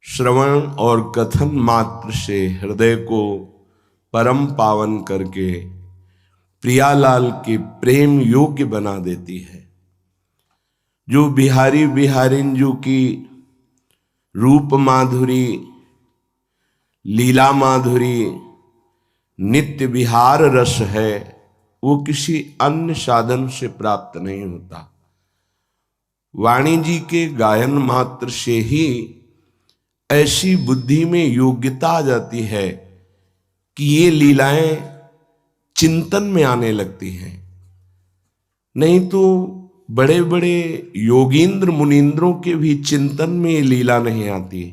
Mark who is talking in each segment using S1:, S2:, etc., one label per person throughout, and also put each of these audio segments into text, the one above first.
S1: श्रवण और कथन मात्र से हृदय को परम पावन करके प्रियालाल के प्रेम योग्य बना देती है। जो बिहारी बिहारिंजू की रूप माधुरी, लीला माधुरी, नित्य विहार रस है, वो किसी अन्य साधन से प्राप्त नहीं होता। वाणी जी के गायन मात्र से ही ऐसी बुद्धि में योग्यता आ जाती है कि ये लीलाएं चिंतन में आने लगती हैं। नहीं तो बड़े बड़े योगींद्र मुनींद्रों के भी चिंतन में ये लीला नहीं आती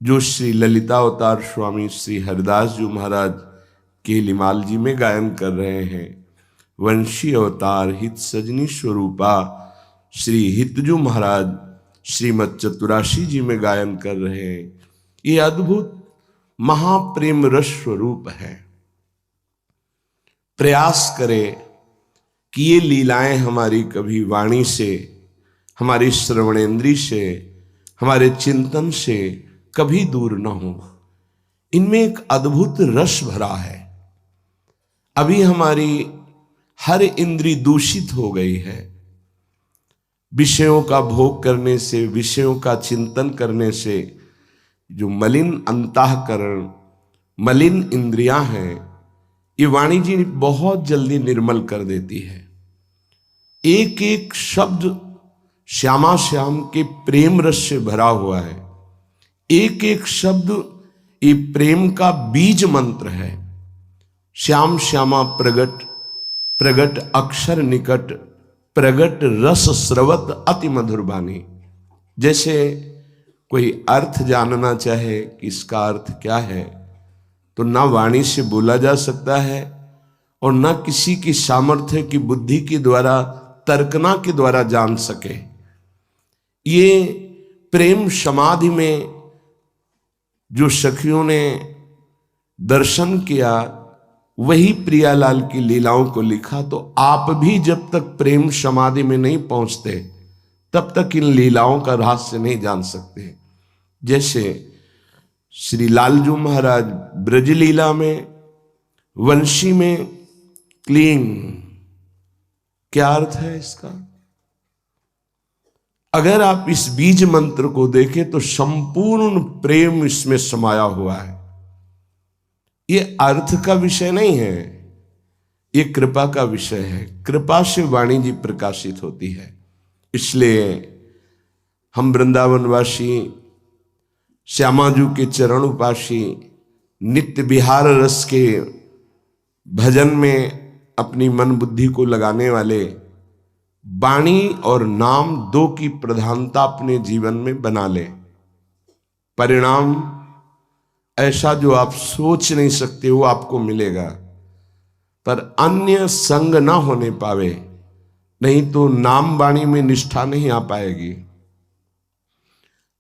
S1: जो श्री ललितावतार स्वामी श्री हरिदास जी महाराज के लिमाल जी में गायन कर रहे हैं। वंशी अवतार हित सजनी स्वरूपा श्री हितजू महाराज श्रीमद चतुराशी जी में गायन कर रहे हैं। ये अद्भुत महाप्रेम रस स्वरूप है। प्रयास करें कि ये लीलाएं हमारी कभी वाणी से, हमारी श्रवणेन्द्री से, हमारे चिंतन से कभी दूर न हो। इनमें एक अद्भुत रस भरा है। अभी हमारी हर इंद्री दूषित हो गई है। विषयों का भोग करने से, विषयों का चिंतन करने से जो मलिन अंतःकरण, मलिन इंद्रियां हैं, ये वाणी जी बहुत जल्दी निर्मल कर देती है। एक एक शब्द श्यामा श्याम के प्रेम रस से भरा हुआ है। एक एक शब्द ये प्रेम का बीज मंत्र है। श्याम श्यामा प्रगट, प्रगट अक्षर निकट, प्रगट रस स्रवत अति मधुर बानी। जैसे कोई अर्थ जानना चाहे कि इसका अर्थ क्या है, तो ना वाणी से बोला जा सकता है और ना किसी की सामर्थ्य की बुद्धि के द्वारा, तर्कना के द्वारा जान सके। ये प्रेम समाधि में जो सखियों ने दर्शन किया, वही प्रियालाल की लीलाओं को लिखा। तो आप भी जब तक प्रेम समाधि में नहीं पहुंचते, तब तक इन लीलाओं का रहस्य नहीं जान सकते। जैसे श्री लालजू महाराज ब्रजलीला में वंशी में क्लीन, क्या अर्थ है इसका? अगर आप इस बीज मंत्र को देखें तो संपूर्ण प्रेम इसमें समाया हुआ है। ये अर्थ का विषय नहीं है, ये कृपा का विषय है। कृपा से वाणी जी प्रकाशित होती है। इसलिए हम वृंदावनवासी, श्यामाजू के चरण उपासी, नित्य विहार रस के भजन में अपनी मन बुद्धि को लगाने वाले, वाणी और नाम दो की प्रधानता अपने जीवन में बना ले। परिणाम ऐसा जो आप सोच नहीं सकते वो आपको मिलेगा। पर अन्य संग ना होने पावे, नहीं तो नाम वाणी में निष्ठा नहीं आ पाएगी।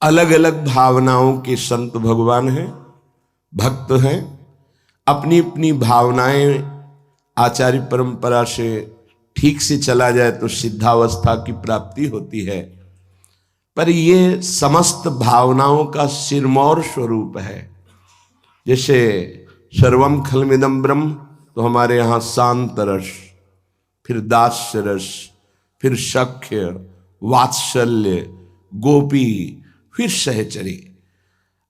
S1: अलग अलग भावनाओं के संत भगवान हैं, भक्त हैं। अपनी अपनी भावनाएं आचार्य परंपरा से ठीक से चला जाए तो सिद्धावस्था की प्राप्ति होती है। पर ये समस्त भावनाओं का सिरमौर स्वरूप है। जैसे सर्वम खलमिदम ब्रह्म, तो हमारे यहाँ शांत रस, फिर दास्य रस, फिर सख्य, वात्सल्य, गोपी, फिर सहचरी।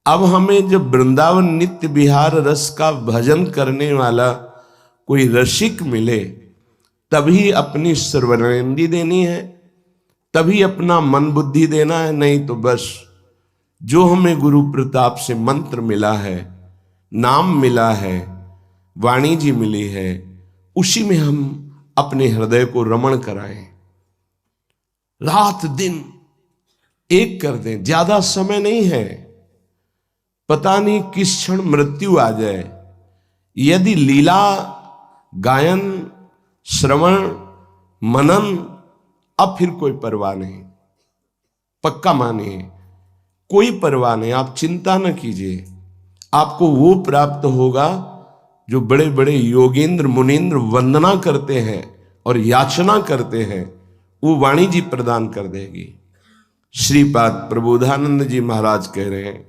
S1: अब हमें जब वृंदावन नित्य विहार रस का भजन करने वाला कोई रसिक मिले, तभी अपनी सर्वनेन्द्रिय देनी है, तभी अपना मन बुद्धि देना है। नहीं तो बस जो हमें गुरु प्रताप से मंत्र मिला है, नाम मिला है, वाणी जी मिली है, उसी में हम अपने हृदय को रमण कराएं। रात दिन एक कर दें। ज्यादा समय नहीं है, पता नहीं किस क्षण मृत्यु आ जाए। यदि लीला, गायन, श्रवण, मनन, अब फिर कोई परवाह नहीं। पक्का मानिए, कोई परवाह नहीं। आप चिंता न कीजिए, आपको वो प्राप्त होगा जो बड़े बड़े योगेंद्र मुनींद्र वंदना करते हैं और याचना करते हैं, वो वाणी जी प्रदान कर देगी। श्रीपाद प्रबोधानंद जी महाराज कह रहे हैं,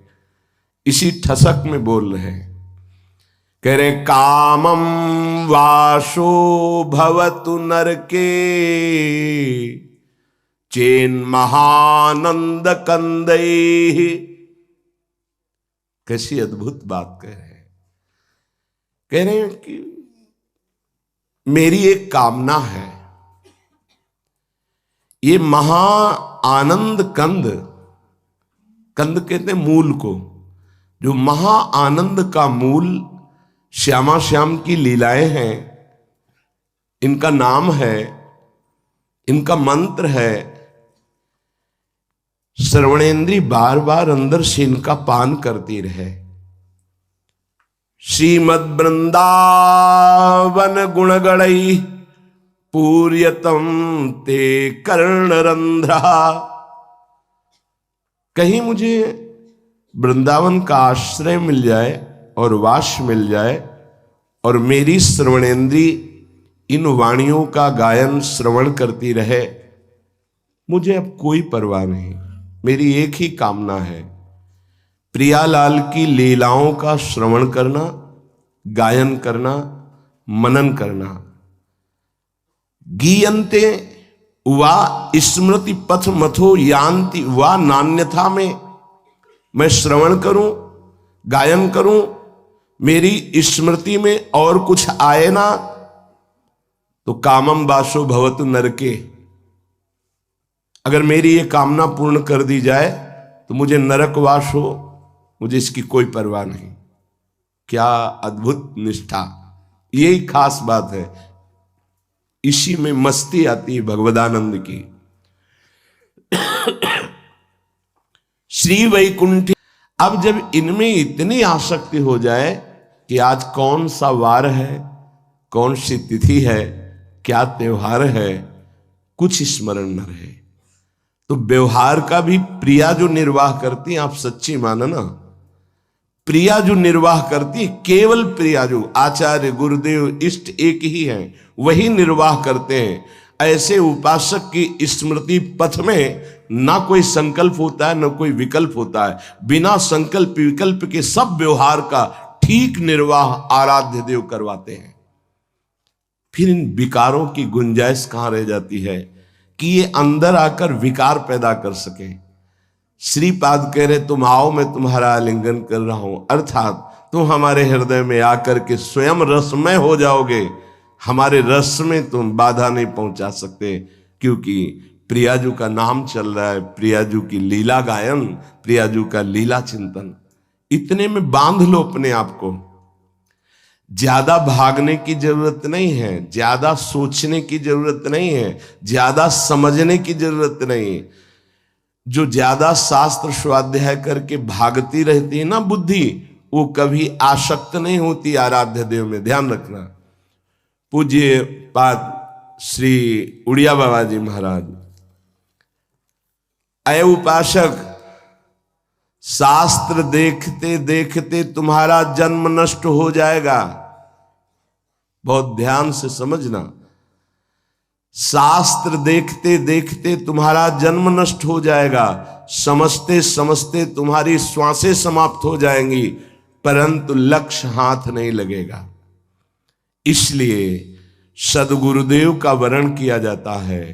S1: इसी ठसक में बोल रहे हैं, कह रहे कामम वाशो भवतु नरके चेन महानंद कंदई। कैसी अद्भुत बात कह रहे हैं कि मेरी एक कामना है, ये महा आनंद कंद, कंद कहते हैं मूल को, जो महा आनंद का मूल श्यामा श्याम की लीलाएं हैं, इनका नाम है, इनका मंत्र है। श्रवणेन्द्री बार बार अंदर से इनका पान करती रहे। श्रीमद वृंदावन गुणगणई पूर्यतम ते कर्णरंध्रा। कहीं मुझे वृंदावन का आश्रय मिल जाए और वास मिल जाए और मेरी श्रवणेन्द्री इन वाणियों का गायन श्रवण करती रहे, मुझे अब कोई परवाह नहीं। मेरी एक ही कामना है, प्रियालाल की लीलाओं का श्रवण करना, गायन करना, मनन करना। गीयन्ते वा स्मृति पथ मथो यान्ति वा नान्यथा में, मैं श्रवण करूं, गायन करूं, मेरी स्मृति में और कुछ आए ना तो कामम वासो भवतु नरके। अगर मेरी ये कामना पूर्ण कर दी जाए तो मुझे नरकवास हो, मुझे इसकी कोई परवाह नहीं। क्या अद्भुत निष्ठा, यही खास बात है। इसी में मस्ती आती है भगवदानंद की। श्री वैकुंठी। अब जब इनमें इतनी आसक्ति हो जाए कि आज कौन सा वार है, कौन सी तिथि है, क्या त्योहार है, कुछ स्मरण न रहे, तो व्यवहार का भी प्रिया जो निर्वाह करती है, आप सच्ची मानो ना, प्रिया जो निर्वाह करती है, केवल प्रिया जो आचार्य गुरुदेव इष्ट एक ही हैं, वही निर्वाह करते हैं। ऐसे उपासक की स्मृति पथ में ना कोई संकल्प होता है, ना कोई विकल्प होता है। बिना संकल्प विकल्प के सब व्यवहार का ठीक निर्वाह आराध्य देव करवाते हैं। फिर इन विकारों की गुंजाइश कहां रह जाती है कि ये अंदर आकर विकार पैदा कर सके। श्रीपाद कह रहे तुम आओ, मैं तुम्हारा आलिंगन कर रहा हूं, अर्थात तुम हमारे हृदय में आकर के स्वयं रसमय हो जाओगे। हमारे रस में तुम बाधा नहीं पहुंचा सकते, क्योंकि प्रियाजू का नाम चल रहा है, प्रियाजू की लीला गायन, प्रियाजू का लीला चिंतन। इतने में बांध लो अपने आप को। ज्यादा भागने की जरूरत नहीं है, ज्यादा सोचने की जरूरत नहीं है, ज्यादा समझने की जरूरत नहीं है। जो ज्यादा शास्त्र स्वाध्याय करके भागती रहती है ना बुद्धि, वो कभी आसक्त नहीं होती आराध्य देव में, ध्यान रखना। पूज्य पाद श्री उड़िया बाबा जी महाराज, अय उपासक, शास्त्र देखते देखते तुम्हारा जन्म नष्ट हो जाएगा। बहुत ध्यान से समझना, शास्त्र देखते देखते तुम्हारा जन्म नष्ट हो जाएगा, समझते समझते तुम्हारी श्वासें समाप्त हो जाएंगी, परंतु लक्ष्य हाथ नहीं लगेगा। इसलिए सदगुरुदेव का वर्ण किया जाता है।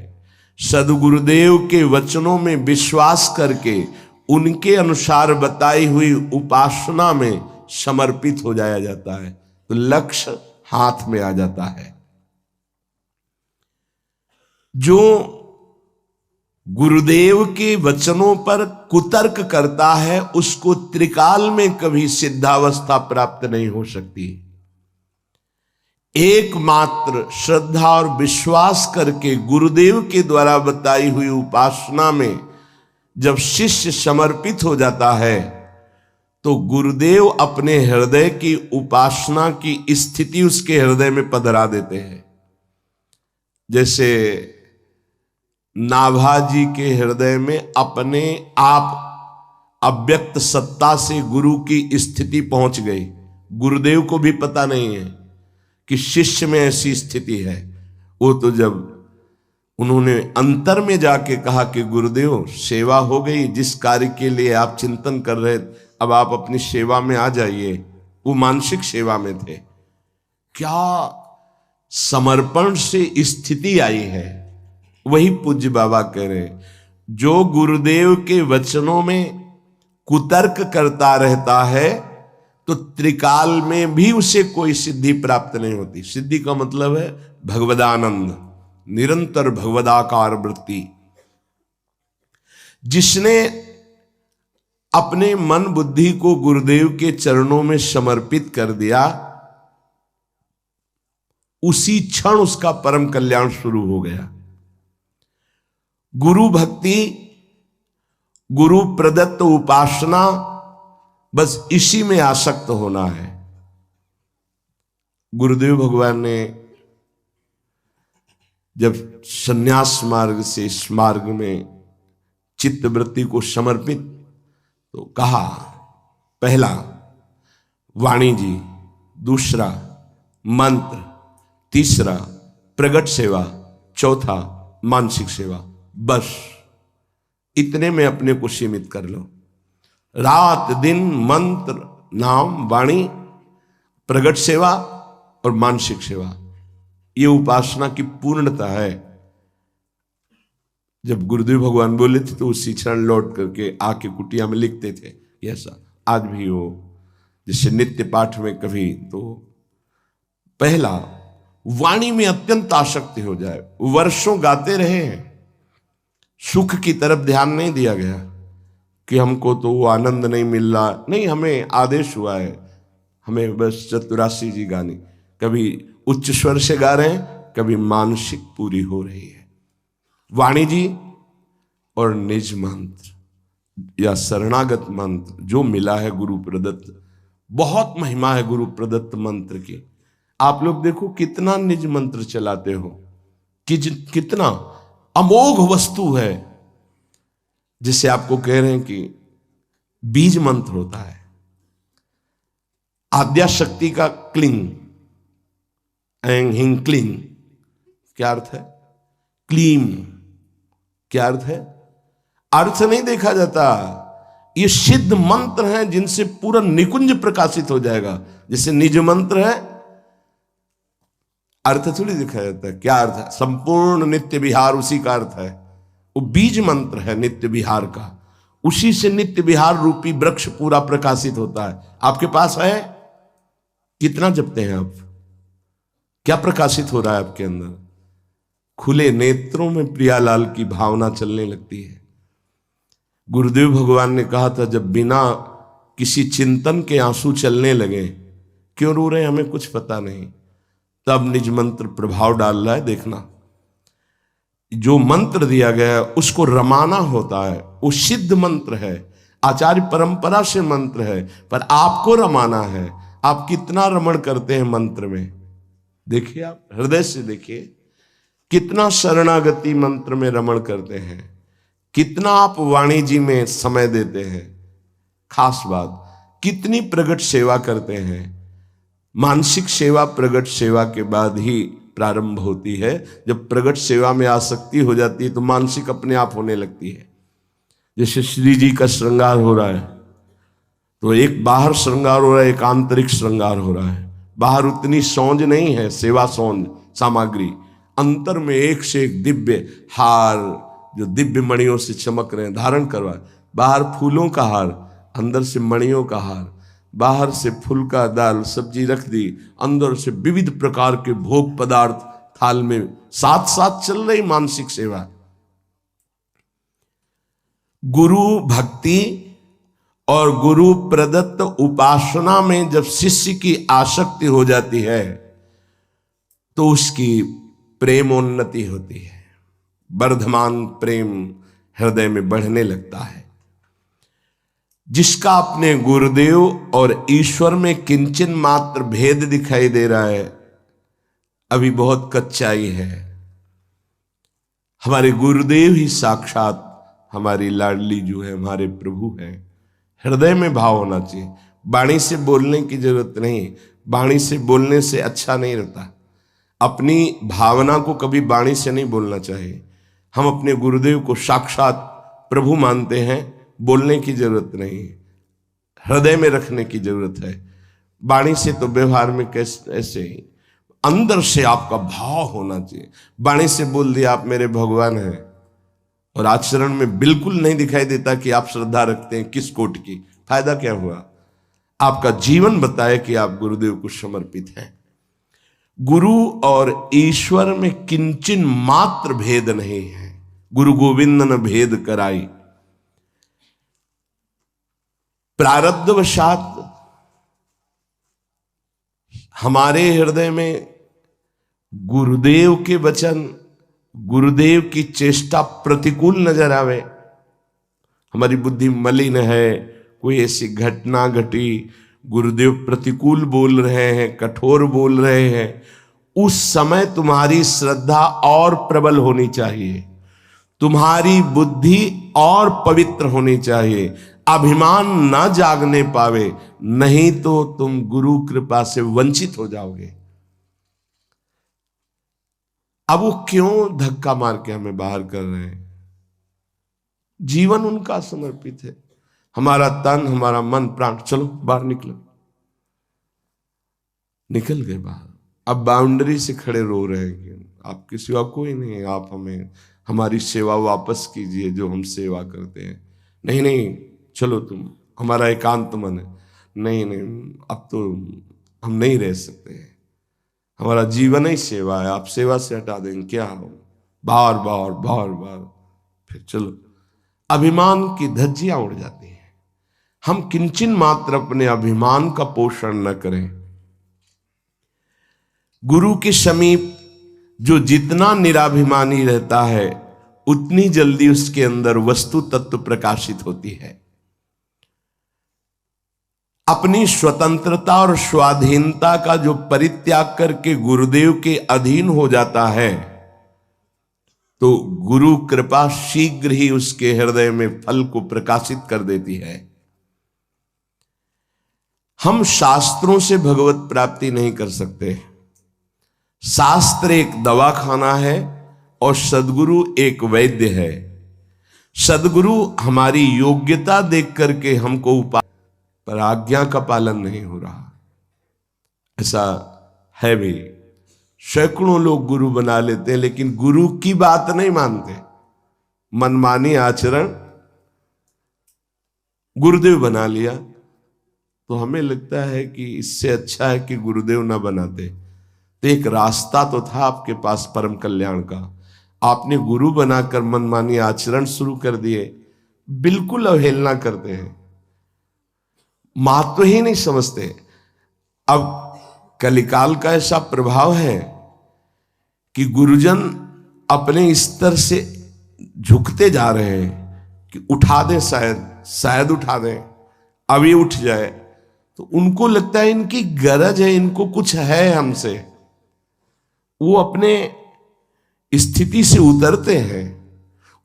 S1: सदगुरुदेव के वचनों में विश्वास करके उनके अनुसार बताई हुई उपासना में समर्पित हो जाया जाता है, तो लक्ष्य हाथ में आ जाता है। जो गुरुदेव के वचनों पर कुतर्क करता है, उसको त्रिकाल में कभी सिद्धावस्था प्राप्त नहीं हो सकती। एकमात्र श्रद्धा और विश्वास करके गुरुदेव के द्वारा बताई हुई उपासना में जब शिष्य समर्पित हो जाता है, तो गुरुदेव अपने हृदय की उपासना की स्थिति उसके हृदय में पधरा देते हैं। जैसे नाभाजी के हृदय में अपने आप अव्यक्त सत्ता से गुरु की स्थिति पहुंच गई। गुरुदेव को भी पता नहीं है कि शिष्य में ऐसी स्थिति है। वो तो जब उन्होंने अंतर में जाके कहा कि गुरुदेव सेवा हो गई, जिस कार्य के लिए आप चिंतन कर रहे अब आप अपनी सेवा में आ जाइए। वो मानसिक सेवा में थे। क्या समर्पण से स्थिति आई है। वही पूज्य बाबा कह रहे, जो गुरुदेव के वचनों में कुतर्क करता रहता है तो त्रिकाल में भी उसे कोई सिद्धि प्राप्त नहीं होती। सिद्धि का मतलब है भगवदानंद, निरंतर भगवदाकार वृत्ति। जिसने अपने मन बुद्धि को गुरुदेव के चरणों में समर्पित कर दिया, उसी क्षण उसका परम कल्याण शुरू हो गया। गुरु भक्ति, गुरु प्रदत्त उपासना, बस इसी में आसक्त होना है। गुरुदेव भगवान ने जब संन्यास मार्ग से इस मार्ग में चित्तवृत्ति को समर्पित तो कहा, पहला वाणी जी, दूसरा मंत्र, तीसरा प्रगट सेवा, चौथा मानसिक सेवा। बस इतने में अपने को सीमित कर लो। रात दिन मंत्र, नाम, वाणी, प्रगट सेवा और मानसिक सेवा, ये उपासना की पूर्णता है। जब गुरुदेव भगवान बोले थे तो उसी क्षण लौट करके आके कुटिया में लिखते थे। ऐसा आज भी हो, जैसे नित्य पाठ में कभी तो पहला वाणी में अत्यंत आसक्ति हो जाए। वर्षों गाते रहे हैं, सुख की तरफ ध्यान नहीं दिया गया कि हमको तो वो आनंद नहीं मिल रहा। नहीं, हमें आदेश हुआ है, हमें बस चतुरासी जी गानी। कभी उच्च स्वर से गा रहे हैं, कभी मानसिक पूरी हो रही है। वाणी जी और निज मंत्र या शरणागत मंत्र जो मिला है गुरु प्रदत्त, बहुत महिमा है गुरु प्रदत्त मंत्र की। आप लोग देखो कितना निज मंत्र चलाते हो, कितना अमोघ वस्तु है। जिसे आपको कह रहे हैं कि बीज मंत्र होता है। आद्या शक्ति का क्लिंग, एंग हिंग क्लिंग, क्या अर्थ है? क्लीम, क्या अर्थ है? अर्थ नहीं देखा जाता। ये सिद्ध मंत्र हैं जिनसे पूरा निकुंज प्रकाशित हो जाएगा। जैसे निज मंत्र है, अर्थ थोड़ी देखा जाता है। क्या अर्थ है? संपूर्ण नित्य विहार, उसी का अर्थ है। वो बीज मंत्र है नित्य विहार का। उसी से नित्य विहार रूपी वृक्ष पूरा प्रकाशित होता है। आपके पास है? कितना जपते हैं आप? क्या प्रकाशित हो रहा है आपके अंदर? खुले नेत्रों में प्रियालाल की भावना चलने लगती है। गुरुदेव भगवान ने कहा था, जब बिना किसी चिंतन के आंसू चलने लगे, क्यों रो रहे हैं हमें कुछ पता नहीं, तब निज मंत्र प्रभाव डाल रहा है। देखना, जो मंत्र दिया गया है उसको रमाना होता है। वो सिद्ध मंत्र है, आचार्य परंपरा से मंत्र है, पर आपको रमाना है। आप कितना रमण करते हैं मंत्र में, देखिए, आप हृदय से देखिए कितना शरणागति मंत्र में रमण करते हैं, कितना आप वाणी जी में समय देते हैं। खास बात, कितनी प्रगट सेवा करते हैं। मानसिक सेवा प्रगट सेवा के बाद ही प्रारंभ होती है। जब प्रगट सेवा में आसक्ति हो जाती है तो मानसिक अपने आप होने लगती है। जैसे श्री जी का श्रृंगार हो रहा है तो एक बाहर श्रृंगार हो रहा है, एक आंतरिक श्रृंगार हो रहा है। बाहर उतनी सौंज नहीं है, सेवा सौंज सामग्री, अंतर में एक से एक दिव्य हार जो दिव्य मणियों से चमक रहे हैं धारण करवा। बाहर फूलों का हार, अंदर से मणियों का हार। बाहर से फूल का दाल सब्जी रख दी, अंदर से विविध प्रकार के भोग पदार्थ थाल में, साथ साथ चल रही मानसिक सेवा। गुरु भक्ति और गुरु प्रदत्त उपासना में जब शिष्य की आसक्ति हो जाती है तो उसकी प्रेमोन्नति होती है। वर्धमान प्रेम हृदय में बढ़ने लगता है। जिसका अपने गुरुदेव और ईश्वर में किंचन मात्र भेद दिखाई दे रहा है, अभी बहुत कच्चाई है। हमारे गुरुदेव ही साक्षात हमारी लाडली जो है, हमारे प्रभु हैं। हृदय में भाव होना चाहिए। वाणी से बोलने की जरूरत नहीं, वाणी से बोलने से अच्छा नहीं रहता। अपनी भावना को कभी वाणी से नहीं बोलना चाहिए। हम अपने गुरुदेव को साक्षात प्रभु मानते हैं, बोलने की जरूरत नहीं। हृदय में रखने की जरूरत है। वाणी से तो व्यवहार में कैसे ऐसे ही अंदर से आपका भाव होना चाहिए। वाणी से बोल दिया आप मेरे भगवान हैं और आचरण में बिल्कुल नहीं दिखाई देता कि आप श्रद्धा रखते हैं किस कोट की, फायदा क्या हुआ? आपका जीवन बताए कि आप गुरुदेव को समर्पित हैं। गुरु और ईश्वर में किंचन मात्र भेद नहीं है। गुरु गोविंद न भेद कराई। प्रारब्धवशात हमारे हृदय में गुरुदेव के वचन, गुरुदेव की चेष्टा प्रतिकूल नजर आवे, हमारी बुद्धि मलिन है, कोई ऐसी घटना घटी, गुरुदेव प्रतिकूल बोल रहे हैं, कठोर बोल रहे हैं, उस समय तुम्हारी श्रद्धा और प्रबल होनी चाहिए, तुम्हारी बुद्धि और पवित्र होनी चाहिए, अभिमान ना जागने पावे, नहीं तो तुम गुरु कृपा से वंचित हो जाओगे। अब वो क्यों धक्का मार के हमें बाहर कर रहे हैं? जीवन उनका समर्पित है। हमारा तन, हमारा मन, प्राण, चलो बाहर निकलो। निकल गए बाहर। अब बाउंड्री से खड़े रो रहे हैं कि आपके सिवा कोई नहीं है, आप हमें हमारी सेवा वापस कीजिए जो हम सेवा करते हैं। नहीं नहीं, चलो तुम, हमारा एकांत मन है। नहीं नहीं, अब तो हम नहीं रह सकते हैं, हमारा जीवन ही सेवा है, आप सेवा से हटा देंगे क्या हो? बार बार बार बार फिर चलो, अभिमान की धज्जियां उड़ जाती हैं। हम किंचन मात्र अपने अभिमान का पोषण न करें। गुरु के समीप जो जितना निराभिमानी रहता है उतनी जल्दी उसके अंदर वस्तु तत्व प्रकाशित होती है। अपनी स्वतंत्रता और स्वाधीनता का जो परित्याग करके गुरुदेव के अधीन हो जाता है तो गुरु कृपा शीघ्र ही उसके हृदय में फल को प्रकाशित कर देती है। हम शास्त्रों से भगवत प्राप्ति नहीं कर सकते। शास्त्र एक दवाखाना है और सदगुरु एक वैद्य है। सदगुरु हमारी योग्यता देख करके हमको पर आज्ञा का पालन नहीं हो रहा, ऐसा है भी। सैकड़ों लोग गुरु बना लेते हैं लेकिन गुरु की बात नहीं मानते, मनमानी आचरण गुरुदेव बना लिया। तो हमें लगता है कि इससे अच्छा है कि गुरुदेव ना बनाते। तो एक रास्ता तो था आपके पास परम कल्याण का, आपने गुरु बनाकर मनमानी आचरण शुरू कर दिए, बिल्कुल अवहेलना करते हैं, महत्व ही नहीं समझते। अब कलिकाल का ऐसा प्रभाव है कि गुरुजन अपने स्तर से झुकते जा रहे हैं कि उठा दें, शायद उठा दें, अभी उठ जाए। तो उनको लगता है इनकी गरज है, इनको कुछ है हमसे। वो अपने स्थिति से उतरते हैं,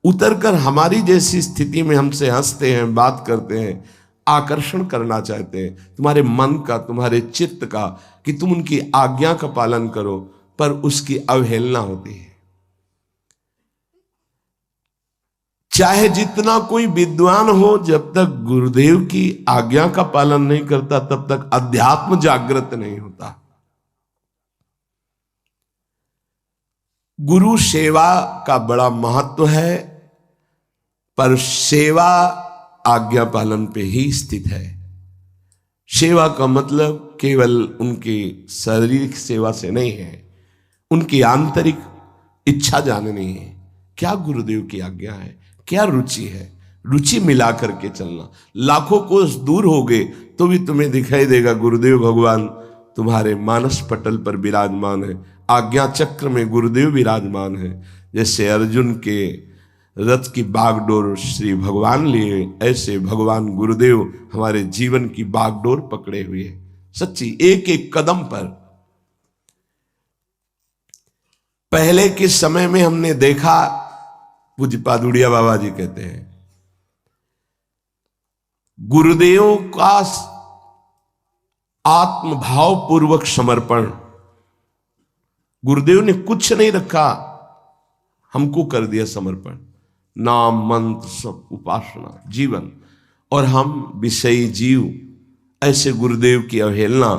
S1: उतरकर हमारी जैसी स्थिति में हमसे हंसते हैं, बात करते हैं, आकर्षण करना चाहते हैं तुम्हारे मन का, तुम्हारे चित्त का, कि तुम उनकी आज्ञा का पालन करो, पर उसकी अवहेलना होती है। चाहे जितना कोई विद्वान हो, जब तक गुरुदेव की आज्ञा का पालन नहीं करता तब तक अध्यात्म जागृत नहीं होता। गुरु सेवा का बड़ा महत्व है, पर सेवा आज्ञा पालन पे ही स्थित है। सेवा का मतलब केवल उनकी शारीरिक सेवा से नहीं है, उनकी आंतरिक इच्छा जाननी है। क्या गुरुदेव की आज्ञा है, क्या रुचि है, रुचि मिला करके चलना। लाखों कोस दूर हो गए तो भी तुम्हें दिखाई देगा गुरुदेव भगवान तुम्हारे मानस पटल पर विराजमान है, आज्ञा चक्र में गुरुदेव विराजमान है। जैसे अर्जुन के रथ की बागडोर श्री भगवान लिए, ऐसे भगवान गुरुदेव हमारे जीवन की बागडोर पकड़े हुए हैं। सच्ची एक एक कदम पर। पहले के समय में हमने देखा, पूज्य पादुड़िया बाबा जी कहते हैं, गुरुदेव का आत्मभाव पूर्वक समर्पण, गुरुदेव ने कुछ नहीं रखा, हमको कर दिया समर्पण। नाम मंत्र सब, उपासना, जीवन, और हम विषयी जीव ऐसे गुरुदेव की अवहेलना,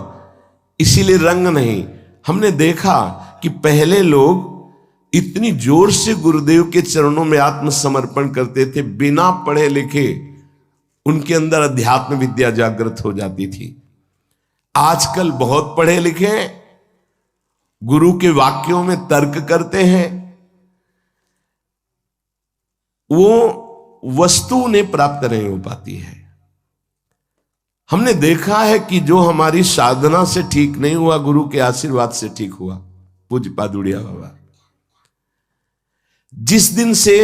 S1: इसीलिए रंग नहीं। हमने देखा कि पहले लोग इतनी जोर से गुरुदेव के चरणों में आत्मसमर्पण करते थे, बिना पढ़े लिखे उनके अंदर अध्यात्म विद्या जागृत हो जाती थी। आजकल बहुत पढ़े लिखे हैं, गुरु के वाक्यों में तर्क करते हैं, वो वस्तु उन्हें प्राप्त नहीं हो पाती है। हमने देखा है कि जो हमारी साधना से ठीक नहीं हुआ, गुरु के आशीर्वाद से ठीक हुआ। पूज्य पादुड़िया बाबा, जिस दिन से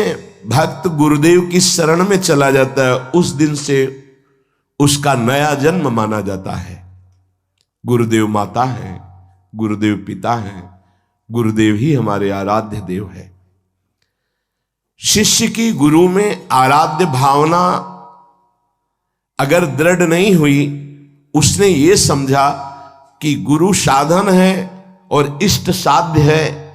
S1: भक्त गुरुदेव की शरण में चला जाता है, उस दिन से उसका नया जन्म माना जाता है। गुरुदेव माता है, गुरुदेव पिता है, गुरुदेव ही हमारे आराध्य देव है। शिष्य की गुरु में आराध्य भावना अगर दृढ़ नहीं हुई, उसने ये समझा कि गुरु साधन है और इष्ट साध्य है,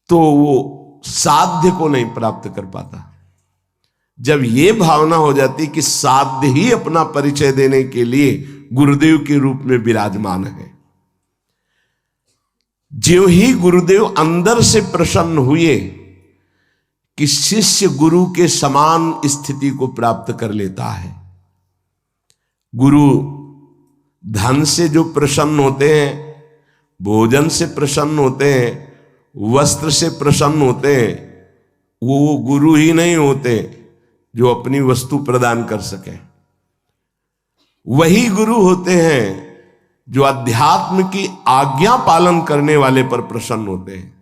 S1: तो वो साध्य को नहीं प्राप्त कर पाता। जब ये भावना हो जाती कि साध्य ही अपना परिचय देने के लिए गुरुदेव के रूप में विराजमान है, जो ही गुरुदेव अंदर से प्रसन्न हुए कि शिष्य गुरु के समान स्थिति को प्राप्त कर लेता है। गुरु धन से जो प्रसन्न होते हैं, भोजन से प्रसन्न होते हैं, वस्त्र से प्रसन्न होते हैं, वो गुरु ही नहीं होते जो अपनी वस्तु प्रदान कर सके। वही गुरु होते हैं जो अध्यात्म की आज्ञा पालन करने वाले पर प्रसन्न होते हैं।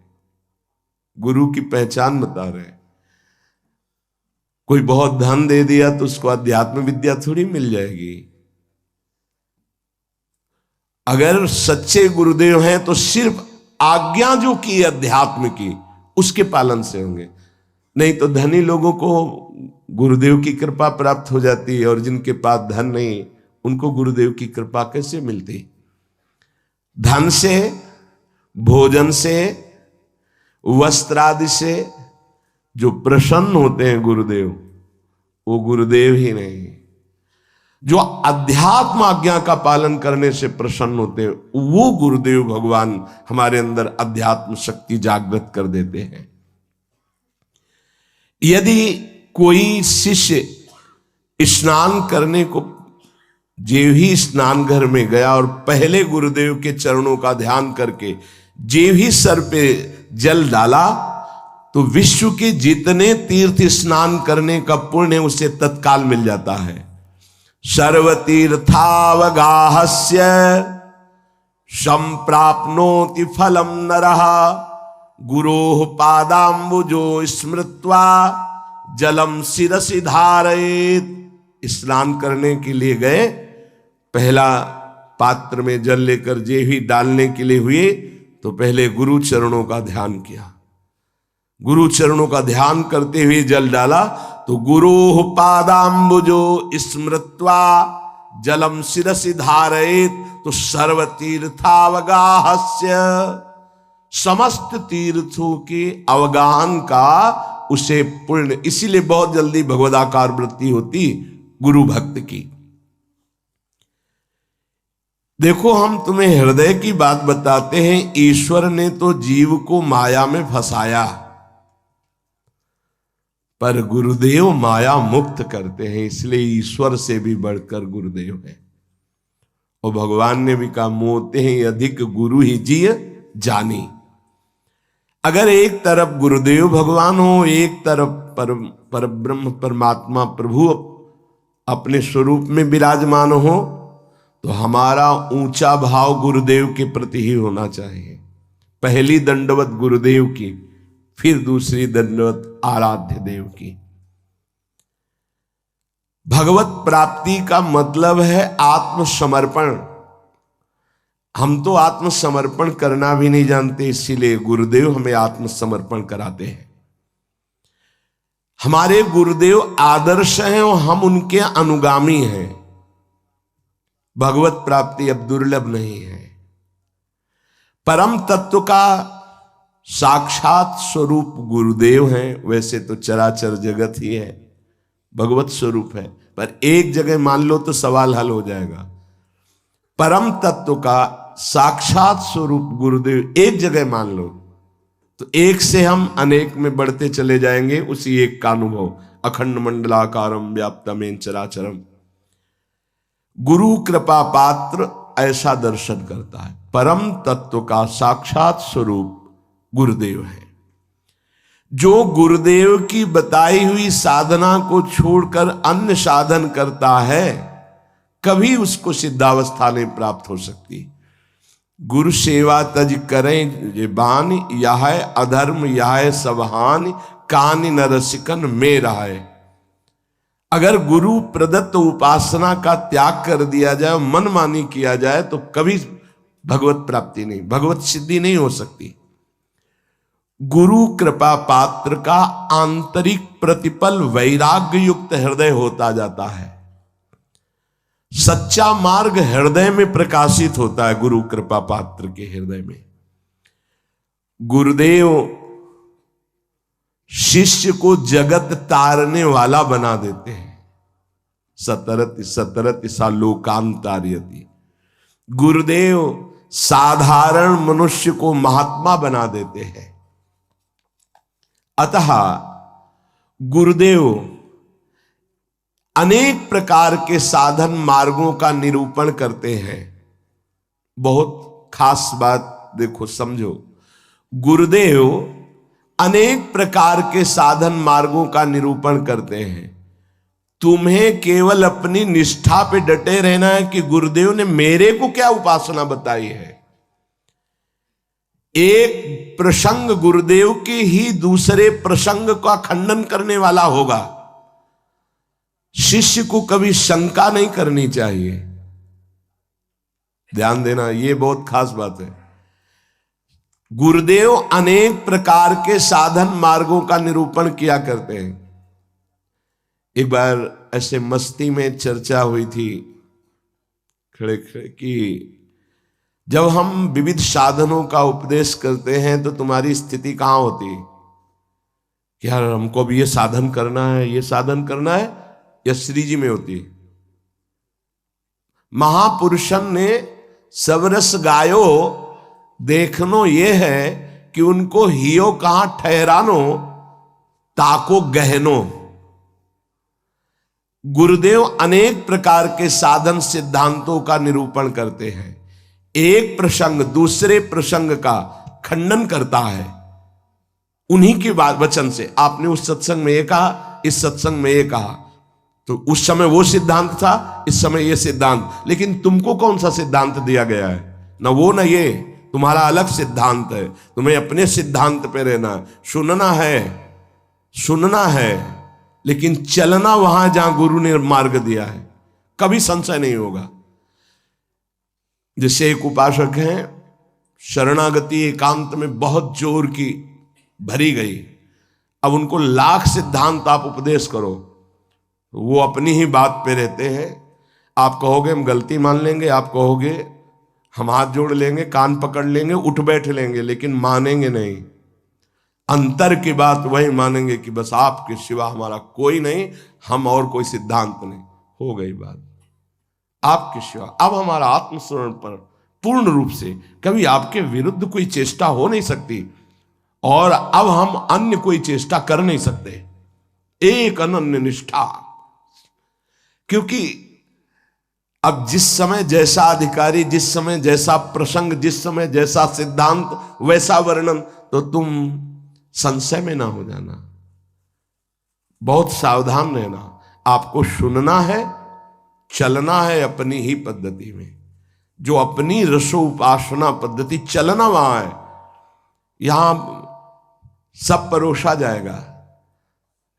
S1: गुरु की पहचान बता रहे हैं। कोई बहुत धन दे दिया तो उसको अध्यात्म विद्या थोड़ी मिल जाएगी। अगर सच्चे गुरुदेव हैं तो सिर्फ आज्ञा जो की अध्यात्म की, उसके पालन से होंगे। नहीं तो धनी लोगों को गुरुदेव की कृपा प्राप्त हो जाती है, और जिनके पास धन नहीं, उनको गुरुदेव की कृपा कैसे मिलती? धन से, भोजन से, वस्त्र आदि से जो प्रसन्न होते हैं गुरुदेव, वो गुरुदेव ही नहीं। जो अध्यात्म आज्ञा का पालन करने से प्रसन्न होते हैं, वो गुरुदेव भगवान हमारे अंदर अध्यात्म शक्ति जागृत कर देते हैं। यदि कोई शिष्य स्नान करने को जेव ही स्नान घर में गया और पहले गुरुदेव के चरणों का ध्यान करके जेव ही सर पे जल डाला, तो विश्व के जितने तीर्थ स्नान करने का पुण्य उसे तत्काल मिल जाता है। सर्वतीर्थावगाहस्य संप्राप्नोति फलम नरः गुरोः पादाम्बुजो स्मृत्वा जलम शिरसि धारयेत्। स्नान करने के लिए गए, पहला पात्र में जल लेकर जे ही डालने के लिए हुए, तो पहले गुरु चरणों का ध्यान किया। गुरु चरणों का ध्यान करते हुए जल डाला, तो गुरोः पादाम्बुजो स्मृत्वा जलम शिरसि धारयेत्। तो सर्वतीर्थावगाहस्य, समस्त तीर्थों के अवगाहन का उसे पुण्य। इसीलिए बहुत जल्दी भगवदाकार वृत्ति होती गुरु भक्त की। देखो, हम तुम्हें हृदय की बात बताते हैं। ईश्वर ने तो जीव को माया में फंसाया, पर गुरुदेव माया मुक्त करते हैं। इसलिए ईश्वर से भी बढ़कर गुरुदेव है। और भगवान ने भी कहा, मोते हैं अधिक गुरु ही जिय जानी। अगर एक तरफ गुरुदेव भगवान हो, एक तरफ पर ब्रह्म परमात्मा प्रभु अपने स्वरूप में विराजमान हो, तो हमारा ऊंचा भाव गुरुदेव के प्रति ही होना चाहिए। पहली दंडवत गुरुदेव की, फिर दूसरी दंडवत आराध्य देव की। भगवत प्राप्ति का मतलब है आत्मसमर्पण। हम तो आत्मसमर्पण करना भी नहीं जानते, इसीलिए गुरुदेव हमें आत्मसमर्पण कराते हैं। हमारे गुरुदेव आदर्श हैं और हम उनके अनुगामी हैं। भगवत प्राप्ति अब दुर्लभ नहीं है। परम तत्व का साक्षात स्वरूप गुरुदेव हैं। वैसे तो चराचर जगत ही है, भगवत स्वरूप है। पर एक जगह मान लो तो सवाल हल हो जाएगा। परम तत्व का साक्षात स्वरूप गुरुदेव एक जगह मान लो तो एक से हम अनेक में बढ़ते चले जाएंगे, उसी एक का अनुभव। अखंड मंडलाकारम व्याप्तमेन चराचरम। गुरु कृपा पात्र ऐसा दर्शन करता है। परम तत्व का साक्षात स्वरूप गुरुदेव है। जो गुरुदेव की बताई हुई साधना को छोड़कर अन्य साधन करता है, कभी उसको सिद्धावस्था नहीं प्राप्त हो सकती। गुरु सेवा तज करें ये बान, यह अधर्म यह सबहान, कान न रसिकन में रहे। अगर गुरु प्रदत्त उपासना का त्याग कर दिया जाए, मनमानी किया जाए, तो कभी भगवत प्राप्ति नहीं, भगवत सिद्धि नहीं हो सकती। गुरु कृपा पात्र का आंतरिक प्रतिपल वैराग्य युक्त हृदय होता जाता है। सच्चा मार्ग हृदय में प्रकाशित होता है। गुरु कृपा पात्र के हृदय में गुरुदेव शिष्य को जगत तारने वाला बना देते हैं। सतरति सतरति सा लोकांतार्यति। गुरुदेव साधारण मनुष्य को महात्मा बना देते हैं। अतः गुरुदेव अनेक प्रकार के साधन मार्गों का निरूपण करते हैं। बहुत खास बात देखो, समझो। गुरुदेव अनेक प्रकार के साधन मार्गों का निरूपण करते हैं। तुम्हें केवल अपनी निष्ठा पे डटे रहना है कि गुरुदेव ने मेरे को क्या उपासना बताई है। एक प्रसंग गुरुदेव के ही दूसरे प्रसंग का खंडन करने वाला होगा। शिष्य को कभी शंका नहीं करनी चाहिए। ध्यान देना, यह बहुत खास बात है। गुरुदेव अनेक प्रकार के साधन मार्गों का निरूपण किया करते हैं। एक बार ऐसे मस्ती में चर्चा हुई थी खड़े खड़े कि जब हम विविध साधनों का उपदेश करते हैं तो तुम्हारी स्थिति कहां होती है कि यार हमको भी ये साधन करना है, ये साधन करना है, या श्री जी में होती है। महापुरुषन ने सबरस गायो, देखनो ये है कि उनको हियो कहां ठहरानो, ताको गहनो। गुरुदेव अनेक प्रकार के साधन सिद्धांतों का निरूपण करते हैं। एक प्रसंग दूसरे प्रसंग का खंडन करता है उन्हीं के वचन से। आपने उस सत्संग में ये कहा, इस सत्संग में ये कहा, तो उस समय वो सिद्धांत था, इस समय ये सिद्धांत। लेकिन तुमको कौन सा सिद्धांत दिया गया है? ना वो ना ये, तुम्हारा अलग सिद्धांत है। तुम्हें अपने सिद्धांत पे रहना, सुनना है, लेकिन चलना वहां जहां गुरु ने मार्ग दिया है। कभी संशय नहीं होगा। जैसे एक उपासक हैं, शरणागति एकांत में बहुत जोर की भरी गई। अब उनको लाख सिद्धांत आप उपदेश करो, वो अपनी ही बात पे रहते हैं। आप कहोगे हम गलती मान लेंगे, आप कहोगे हम हाथ जोड़ लेंगे, कान पकड़ लेंगे, उठ बैठ लेंगे, लेकिन मानेंगे नहीं। अंतर की बात वही मानेंगे कि बस आपके सिवा हमारा कोई नहीं, हम और कोई सिद्धांत नहीं। हो गई बात, आपके सिवा। अब हमारा आत्मस्मरण पूर्ण रूप से कभी आपके विरुद्ध कोई चेष्टा हो नहीं सकती, और अब हम अन्य कोई चेष्टा कर नहीं सकते। एक अनन्य निष्ठा। क्योंकि अब जिस समय जैसा अधिकारी, जिस समय जैसा प्रसंग, जिस समय जैसा सिद्धांत, वैसा वर्णन, तो तुम संशय में ना हो जाना। बहुत सावधान रहना। आपको सुनना है, चलना है अपनी ही पद्धति में। जो अपनी रसो उपासना पद्धति, चलना वहां है। यहां सब परोसा जाएगा।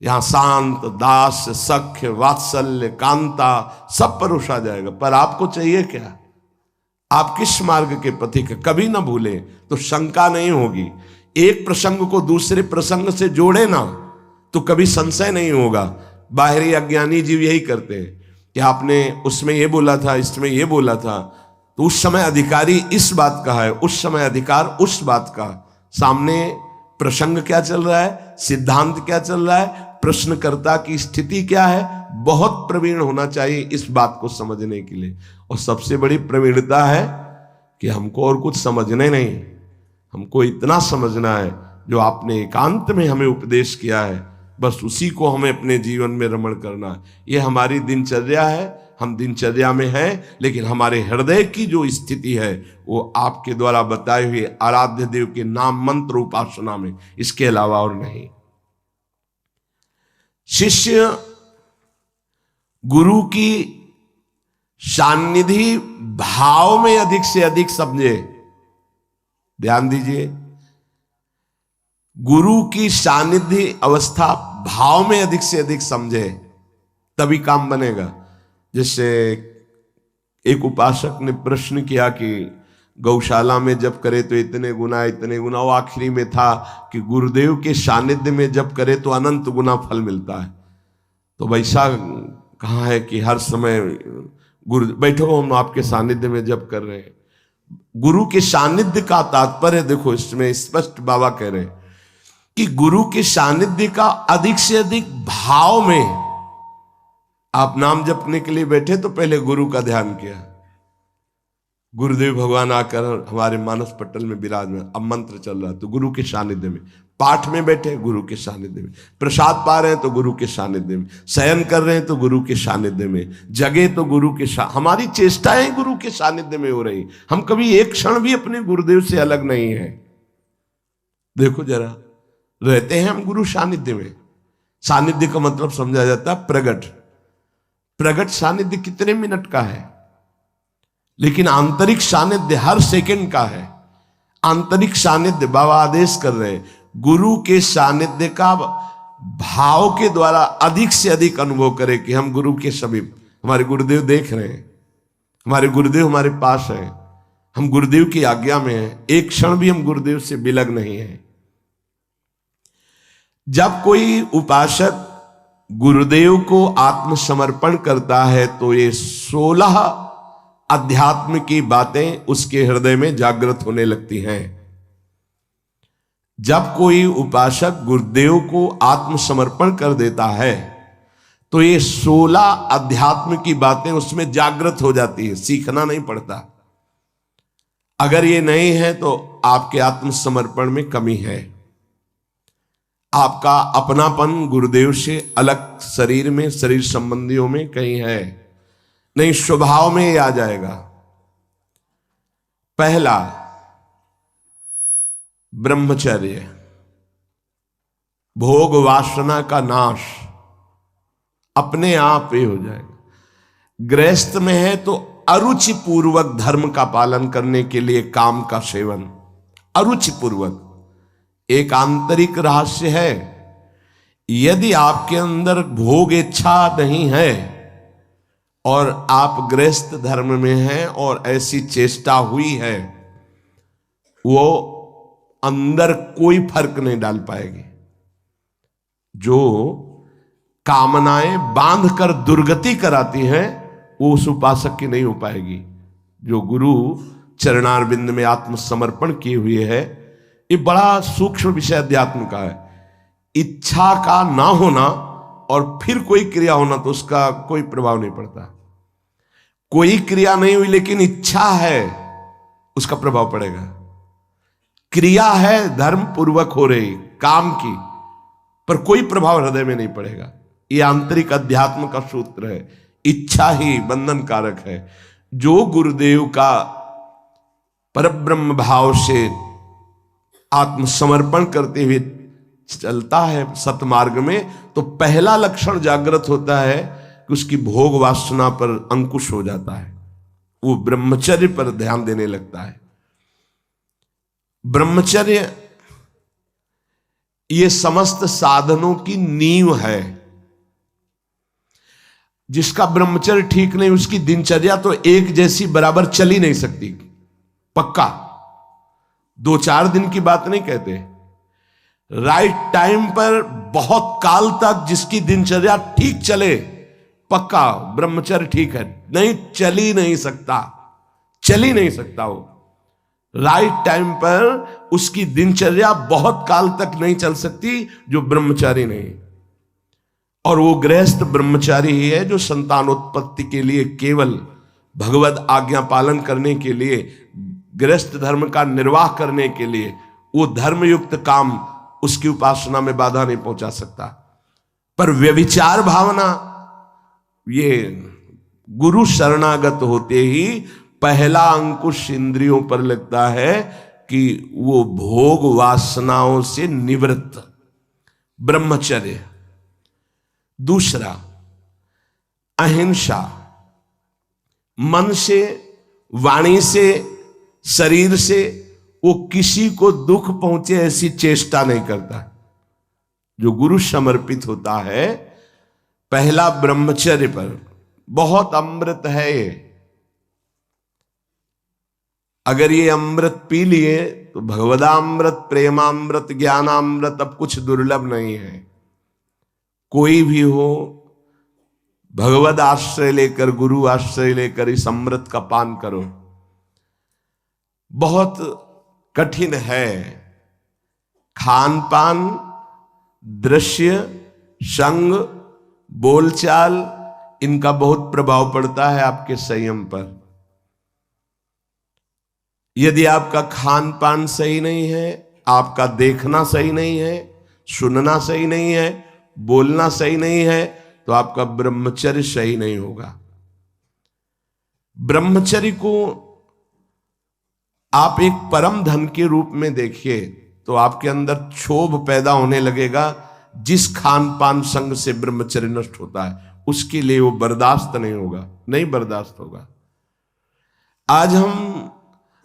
S1: यहां शांत, दास, सख्य, वात्सल्य, कांता सब परोसा जाएगा। पर आपको चाहिए क्या? आप किस मार्ग के पथिक? कभी ना भूलें, तो शंका नहीं होगी। एक प्रसंग को दूसरे प्रसंग से जोड़े ना, तो कभी संशय नहीं होगा। बाहरी अज्ञानी जीव यही करते हैं कि आपने उसमें ये बोला था, इसमें ये बोला था, तो उस समय अधिकारी इस बात का है, उस समय अधिकार उस बात का। सामने प्रसंग क्या चल रहा है, सिद्धांत क्या चल रहा है, प्रश्नकर्ता की स्थिति क्या है, बहुत प्रवीण होना चाहिए इस बात को समझने के लिए। और सबसे बड़ी प्रवीणता है कि हमको और कुछ समझने नहीं, हमको इतना समझना है जो आपने एकांत में हमें उपदेश किया है, बस उसी को हमें अपने जीवन में रमण करना है। ये हमारी दिनचर्या है, हम दिनचर्या में हैं, लेकिन हमारे हृदय की जो स्थिति है वो आपके द्वारा बताए हुए आराध्य देव के नाम मंत्र उपासना में, इसके अलावा और नहीं। शिष्य गुरु की सान्निधि भाव में अधिक से अधिक समझे। ध्यान दीजिए, गुरु की सानिध्य अवस्था भाव में अधिक से अधिक समझे, तभी काम बनेगा। जैसे एक उपासक ने प्रश्न किया कि गौशाला में जप करे तो इतने गुना इतने गुना, वो आखिरी में था कि गुरुदेव के सानिध्य में जप करे तो अनंत गुना फल मिलता है। तो वैसा कहाँ है कि हर समय गुरु बैठो हम आपके सानिध्य में जप कर रहे हैं। गुरु के सानिध्य का तात्पर्य देखो, इसमें स्पष्ट बाबा कह रहे हैं कि गुरु के सानिध्य का अधिक से अधिक भाव में। आप नाम जपने के लिए बैठे तो पहले गुरु का ध्यान किया, गुरुदेव भगवान आकर हमारे मानस पटल में विराजमान, अब मंत्र चल रहा तो गुरु के सानिध्य में, पाठ में बैठे गुरु के सानिध्य में, प्रसाद पा रहे हैं तो गुरु के सानिध्य में, शयन कर रहे हैं तो गुरु के सानिध्य में, जगे तो गुरु के हमारी चेष्टाएं गुरु के सानिध्य में हो रही। हम कभी एक क्षण भी अपने गुरुदेव से अलग नहीं है। देखो जरा, रहते हैं हम गुरु सानिध्य में। सानिध्य का मतलब समझा जाता है प्रगट। प्रगट सानिध्य कितने मिनट का है, लेकिन आंतरिक सानिध्य हर सेकंड का है। आंतरिक सानिध्य बाबा आदेश कर रहे हैं, गुरु के सानिध्य का भाव के द्वारा अधिक से अधिक अनुभव करें कि हम गुरु के समीप, हमारे गुरुदेव देख रहे हैं, हमारे गुरुदेव हमारे पास हैं, हम गुरुदेव की आज्ञा में हैं, एक क्षण भी हम गुरुदेव से विलग नहीं हैं। जब कोई उपासक गुरुदेव को आत्मसमर्पण करता है तो ये 16 अध्यात्म की बातें उसके हृदय में जागृत होने लगती हैं। जब कोई उपासक गुरुदेव को आत्मसमर्पण कर देता है तो ये 16 अध्यात्म की बातें उसमें जागृत हो जाती है, सीखना नहीं पड़ता। अगर ये नहीं है तो आपके आत्मसमर्पण में कमी है। आपका अपनापन गुरुदेव से अलग शरीर में, शरीर संबंधियों में कहीं है नहीं, स्वभाव में ही आ जाएगा। पहला, ब्रह्मचर्य, भोग वासना का नाश अपने आप ही हो जाएगा। गृहस्थ में है तो अरुचि पूर्वक धर्म का पालन करने के लिए काम का सेवन, अरुचि पूर्वक, एक आंतरिक रहस्य है। यदि आपके अंदर भोग इच्छा नहीं है और आप गृहस्थ धर्म में हैं और ऐसी चेष्टा हुई है, वो अंदर कोई फर्क नहीं डाल पाएगी। जो कामनाएं बांध कर दुर्गति कराती हैं वो उस उपासक की नहीं हो पाएगी। जो गुरु चरणारविंद में आत्मसमर्पण किए हुए है, ये बड़ा सूक्ष्म विषय अध्यात्म का है। इच्छा का ना होना और फिर कोई क्रिया होना तो उसका कोई प्रभाव नहीं पड़ता। कोई क्रिया नहीं हुई लेकिन इच्छा है, उसका प्रभाव पड़ेगा। क्रिया है धर्म पूर्वक हो रही काम की, पर कोई प्रभाव हृदय में नहीं पड़ेगा। ये आंतरिक अध्यात्म का सूत्र है। इच्छा ही बंधन कारक है। जो गुरुदेव का परब्रह्म भाव से आत्मसमर्पण करते हुए चलता है सतमार्ग में, तो पहला लक्षण जागृत होता है कि उसकी भोग वासना पर अंकुश हो जाता है, वो ब्रह्मचर्य पर ध्यान देने लगता है। ब्रह्मचर्य ये समस्त साधनों की नींव है। जिसका ब्रह्मचर्य ठीक नहीं, उसकी दिनचर्या तो एक जैसी बराबर चल ही नहीं सकती। पक्का 2-4 दिन की बात नहीं कहते, राइट टाइम पर बहुत काल तक जिसकी दिनचर्या ठीक चले, पक्का ब्रह्मचर्य ठीक है। नहीं, चल ही नहीं सकता, चल ही नहीं सकता। वो राइट टाइम पर उसकी दिनचर्या बहुत काल तक नहीं चल सकती जो ब्रह्मचारी नहीं। और वो गृहस्थ ब्रह्मचारी ही है जो संतानोत्पत्ति के लिए केवल भगवत आज्ञा पालन करने के लिए, गृहस्थ धर्म का निर्वाह करने के लिए वो धर्मयुक्त काम उसकी उपासना में बाधा नहीं पहुंचा सकता। पर व्यभिचार भावना, ये गुरु शरणागत होते ही पहला अंकुश इंद्रियों पर लगता है कि वो भोग वासनाओं से निवृत्त ब्रह्मचर्य। दूसरा अहिंसा, मन से, वाणी से, शरीर से वो किसी को दुख पहुंचे ऐसी चेष्टा नहीं करता। जो गुरु समर्पित होता है पहला ब्रह्मचर्य पर, बहुत अमृत है ये, अगर ये अमृत पी लिए तो भगवदामृत, प्रेमामृत, ज्ञानामृत अब कुछ दुर्लभ नहीं है। कोई भी हो, भगवद आश्रय लेकर, गुरु आश्रय लेकर इस अमृत का पान करो। बहुत कठिन है। खान पान, दृश्य, संग, बोलचाल, इनका बहुत प्रभाव पड़ता है आपके संयम पर। यदि आपका खान पान सही नहीं है, आपका देखना सही नहीं है, सुनना सही नहीं है, बोलना सही नहीं है, तो आपका ब्रह्मचर्य सही नहीं होगा। ब्रह्मचर्य को आप एक परम धन के रूप में देखिए तो आपके अंदर क्षोभ पैदा होने लगेगा। जिस खान पान संग से ब्रह्मचर्य नष्ट होता है उसके लिए वो बर्दाश्त नहीं होगा, नहीं बर्दाश्त होगा। आज हम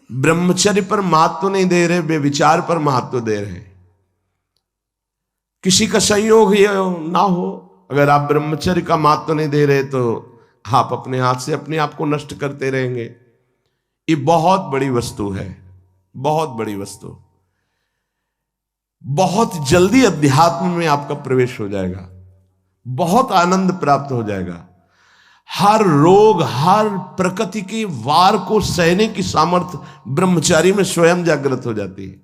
S1: ब्रह्मचर्य पर महत्व नहीं दे रहे, बेविचार पर महत्व दे रहे हैं। किसी का संयोग ये ना हो, अगर आप ब्रह्मचर्य का महत्व नहीं दे रहे तो आप अपने हाथ से अपने आप को नष्ट करते रहेंगे। ये बहुत बड़ी वस्तु है, बहुत बड़ी वस्तु। बहुत जल्दी अध्यात्म में आपका प्रवेश हो जाएगा, बहुत आनंद प्राप्त हो जाएगा। हर रोग, हर प्रकृति के वार को सहने की सामर्थ्य ब्रह्मचारी में स्वयं जागृत हो जाती है।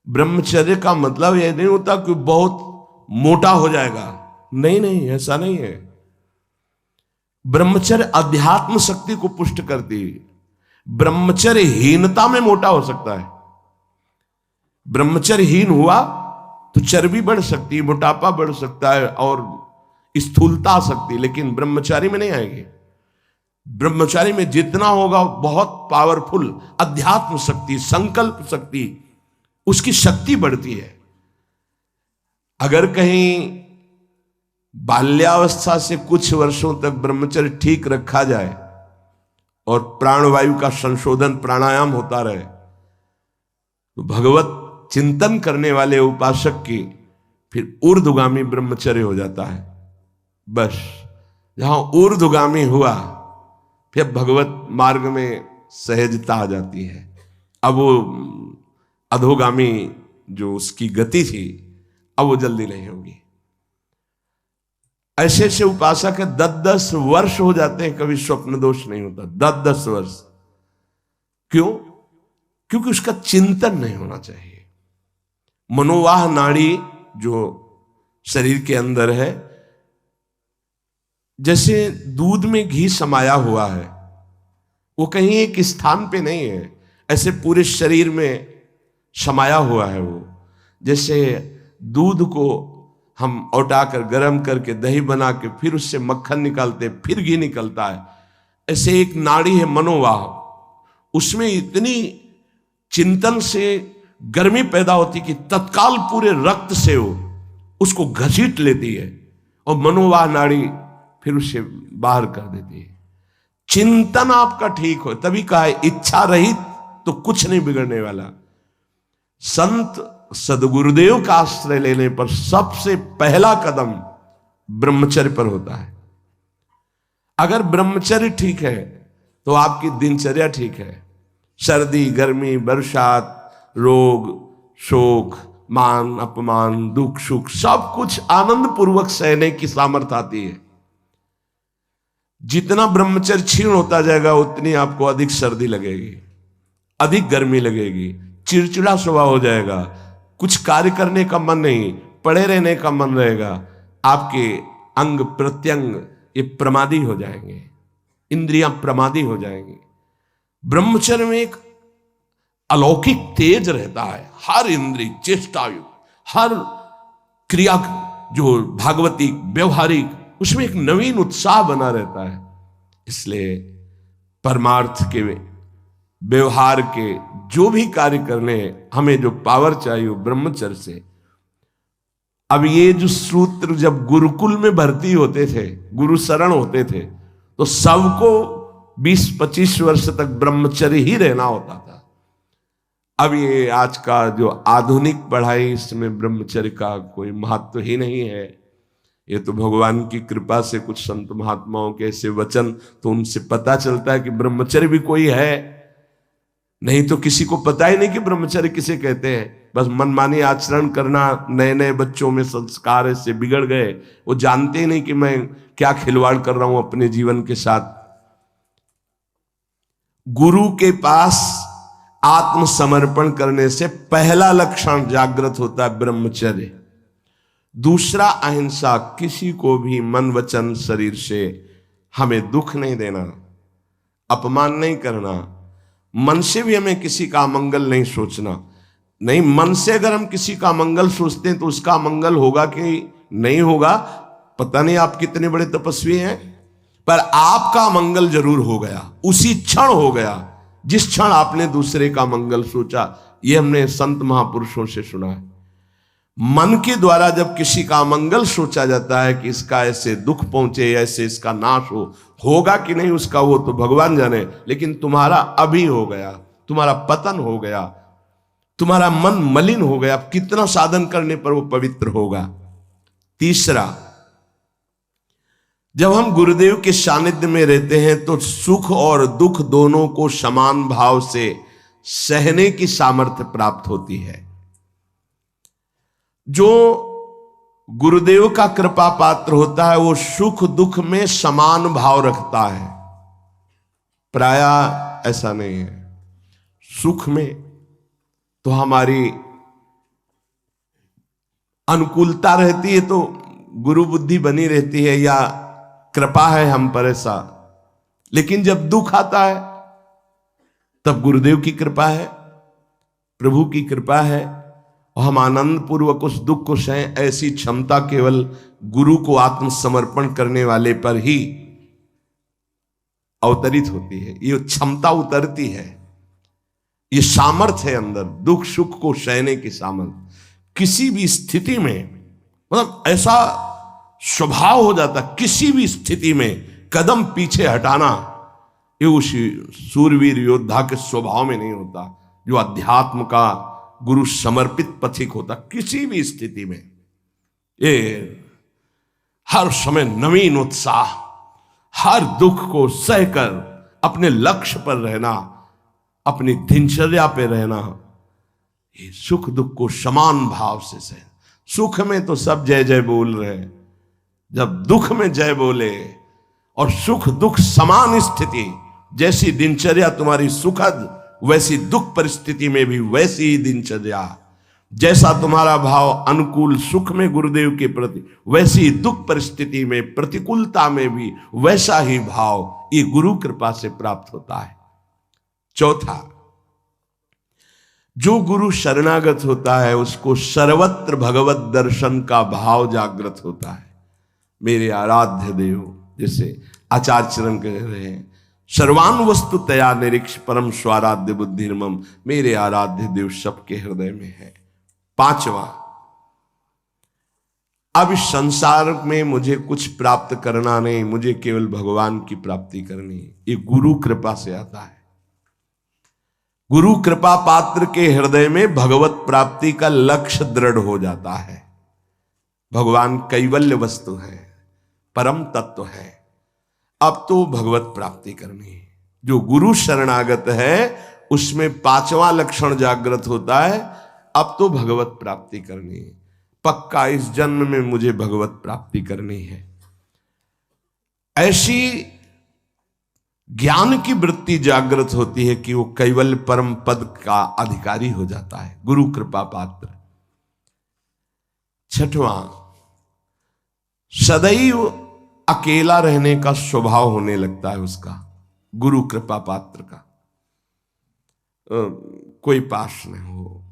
S1: ब्रह्मचर्य का मतलब यह नहीं होता कि बहुत मोटा हो जाएगा, नहीं नहीं, ऐसा नहीं है। ब्रह्मचर्य अध्यात्म शक्ति को पुष्ट करती है। ब्रह्मचर्य हीनता में मोटा हो सकता है। ब्रह्मचर्यहीन हुआ तो चर्बी बढ़ सकती है, मोटापा बढ़ सकता है और स्थूलता आ सकती है, लेकिन ब्रह्मचारी में नहीं आएगी। ब्रह्मचारी में जितना होगा बहुत पावरफुल अध्यात्म शक्ति, संकल्प शक्ति, उसकी शक्ति बढ़ती है। अगर कहीं बाल्यावस्था से कुछ वर्षों तक ब्रह्मचर्य ठीक रखा जाए और प्राणवायु का संशोधन, प्राणायाम होता रहे, तो भगवत चिंतन करने वाले उपासक की फिर ऊर्ध्वगामी ब्रह्मचर्य हो जाता है। बस जहां ऊर्ध्वगामी हुआ फिर भगवत मार्ग में सहजता आ जाती है। अब वो अधोगामी जो उसकी गति थी अब वो जल्दी नहीं होगी। ऐसे ऐसे उपासक है 10-10 वर्ष हो जाते हैं, कभी स्वप्न दोष नहीं होता। 10-10 वर्ष क्यों? क्योंकि उसका चिंतन नहीं होना चाहिए। मनोवाह नाड़ी जो शरीर के अंदर है, जैसे दूध में घी समाया हुआ है, वो कहीं एक स्थान पे नहीं है, ऐसे पूरे शरीर में समाया हुआ है। वो जैसे दूध को हम औटाकर गर्म करके दही बना के फिर उससे मक्खन निकालते, फिर घी निकलता है, ऐसे एक नाड़ी है मनोवाह, उसमें इतनी चिंतन से गर्मी पैदा होती कि तत्काल पूरे रक्त से वो उसको घसीट लेती है और मनोवाह नाड़ी फिर उसे बाहर कर देती है। चिंतन आपका ठीक हो, तभी कहा है इच्छा रहित तो कुछ नहीं बिगड़ने वाला। संत सदगुरुदेव का आश्रय लेने पर सबसे पहला कदम ब्रह्मचर्य पर होता है। अगर ब्रह्मचर्य ठीक है तो आपकी दिनचर्या ठीक है। सर्दी, गर्मी, बरसात, रोग, शोक, मान अपमान, दुख सुख, सब कुछ आनंद पूर्वक सहने की सामर्थ्य आती है। जितना ब्रह्मचर्य क्षीण होता जाएगा उतनी आपको अधिक सर्दी लगेगी, अधिक गर्मी लगेगी, चिड़चिड़ा स्वभाव हो जाएगा, कुछ कार्य करने का मन नहीं, पड़े रहने का मन रहेगा, आपके अंग प्रत्यंग ये प्रमादी हो जाएंगे, इंद्रियां प्रमादी हो जाएंगी। ब्रह्मचर्य में एक अलौकिक तेज रहता है, हर इंद्रिय चेष्टायु, हर क्रिया जो भागवतिक व्यवहारिक उसमें एक नवीन उत्साह बना रहता है। इसलिए परमार्थ के व्यवहार के जो भी कार्य करने हमें जो पावर चाहिए वो ब्रह्मचर्य से। अब ये जो सूत्र जब गुरुकुल में भर्ती होते थे, गुरु शरण होते थे, तो सबको 20-25 वर्ष तक ब्रह्मचर्य ही रहना होता था। अब ये आज का जो आधुनिक पढ़ाई, इसमें ब्रह्मचर्य का कोई महत्व ही नहीं है। ये तो भगवान की कृपा से कुछ संत महात्माओं के ऐसे वचन, तो उनसे पता चलता है कि ब्रह्मचर्य भी कोई है, नहीं तो किसी को पता ही नहीं कि ब्रह्मचर्य किसे कहते हैं। बस मनमानी आचरण करना, नए नए बच्चों में संस्कार ऐसे बिगड़ गए, वो जानते ही नहीं कि मैं क्या खिलवाड़ कर रहा हूं अपने जीवन के साथ। गुरु के पास आत्मसमर्पण करने से पहला लक्षण जागृत होता है ब्रह्मचर्य। दूसरा अहिंसा, किसी को भी मन वचन शरीर से हमें दुख नहीं देना, अपमान नहीं करना, मन से भी हमें किसी का मंगल नहीं सोचना। नहीं, मन से अगर हम किसी का मंगल सोचते हैं तो उसका मंगल होगा कि नहीं होगा पता नहीं, आप कितने बड़े तपस्वी हैं, पर आपका मंगल जरूर हो गया, उसी क्षण हो गया जिस क्षण आपने दूसरे का मंगल सोचा। ये हमने संत महापुरुषों से सुना है। मन के द्वारा जब किसी का मंगल सोचा जाता है कि इसका ऐसे दुख पहुंचे, ऐसे इसका नाश होगा कि नहीं उसका वो तो भगवान जाने, लेकिन तुम्हारा अभी हो गया, तुम्हारा पतन हो गया, तुम्हारा मन मलिन हो गया। कितना साधन करने पर वो पवित्र होगा। तीसरा, जब हम गुरुदेव के सानिध्य में रहते हैं तो सुख और दुख दोनों को समान भाव से सहने की सामर्थ्य प्राप्त होती है। जो गुरुदेव का कृपा पात्र होता है वो सुख दुख में समान भाव रखता है। प्रायः ऐसा नहीं है। सुख में तो हमारी अनुकूलता रहती है तो गुरु बुद्धि बनी रहती है या कृपा है हम पर ऐसा, लेकिन जब दुख आता है तब गुरुदेव की कृपा है, प्रभु की कृपा है और हम आनंद पूर्वक उस दुख को सहें। ऐसी क्षमता केवल गुरु को आत्मसमर्पण करने वाले पर ही अवतरित होती है। ये क्षमता उतरती है, ये सामर्थ्य है अंदर, दुख सुख को सहने की सामर्थ्य। किसी भी स्थिति में, मतलब ऐसा स्वभाव हो जाता, किसी भी स्थिति में कदम पीछे हटाना ये उसी सूरवीर योद्धा के स्वभाव में नहीं होता, जो अध्यात्म का गुरु समर्पित पथिक होता। किसी भी स्थिति में ये हर समय नवीन उत्साह, हर दुख को सहकर अपने लक्ष्य पर रहना, अपनी दिनचर्या पे रहना, ये सुख दुख को समान भाव से सह। सुख में तो सब जय जय बोल रहे हैं, जब दुख में जय बोले और सुख दुख समान स्थिति, जैसी दिनचर्या तुम्हारी सुखद वैसी दुख परिस्थिति में भी वैसी ही दिनचर्या, जैसा तुम्हारा भाव अनुकूल सुख में गुरुदेव के प्रति, वैसी ही दुख परिस्थिति में प्रतिकूलता में भी वैसा ही भाव ये गुरु कृपा से प्राप्त होता है। चौथा, जो गुरु शरणागत होता है उसको सर्वत्र भगवत दर्शन का भाव जागृत होता है। मेरे आराध्य देव, जैसे आचार्य चरण कह रहे हैं, सर्वान वस्तु तया निरीक्ष परम स्वाराध्य बुद्धिर्मम, मेरे आराध्य देव सबके हृदय में है। पांचवा, अब इस संसार में मुझे कुछ प्राप्त करना नहीं, मुझे केवल भगवान की प्राप्ति करनी है। ये गुरु कृपा से आता है। गुरु कृपा पात्र के हृदय में भगवत प्राप्ति का लक्ष्य दृढ़ हो जाता है। भगवान कैवल्य वस्तु है, परम तत्व है, अब तो भगवत प्राप्ति करनी है। जो गुरु शरणागत है उसमें पांचवा लक्षण जागृत होता है, अब तो भगवत प्राप्ति करनी है, पक्का इस जन्म में मुझे भगवत प्राप्ति करनी है। ऐसी ज्ञान की वृत्ति जागृत होती है कि वो कैवल्य परम पद का अधिकारी हो जाता है, गुरु कृपा पात्र। छठवां, सदैव अकेला रहने का स्वभाव होने लगता है उसका, गुरु कृपा पात्र का। कोई पास नहीं हो,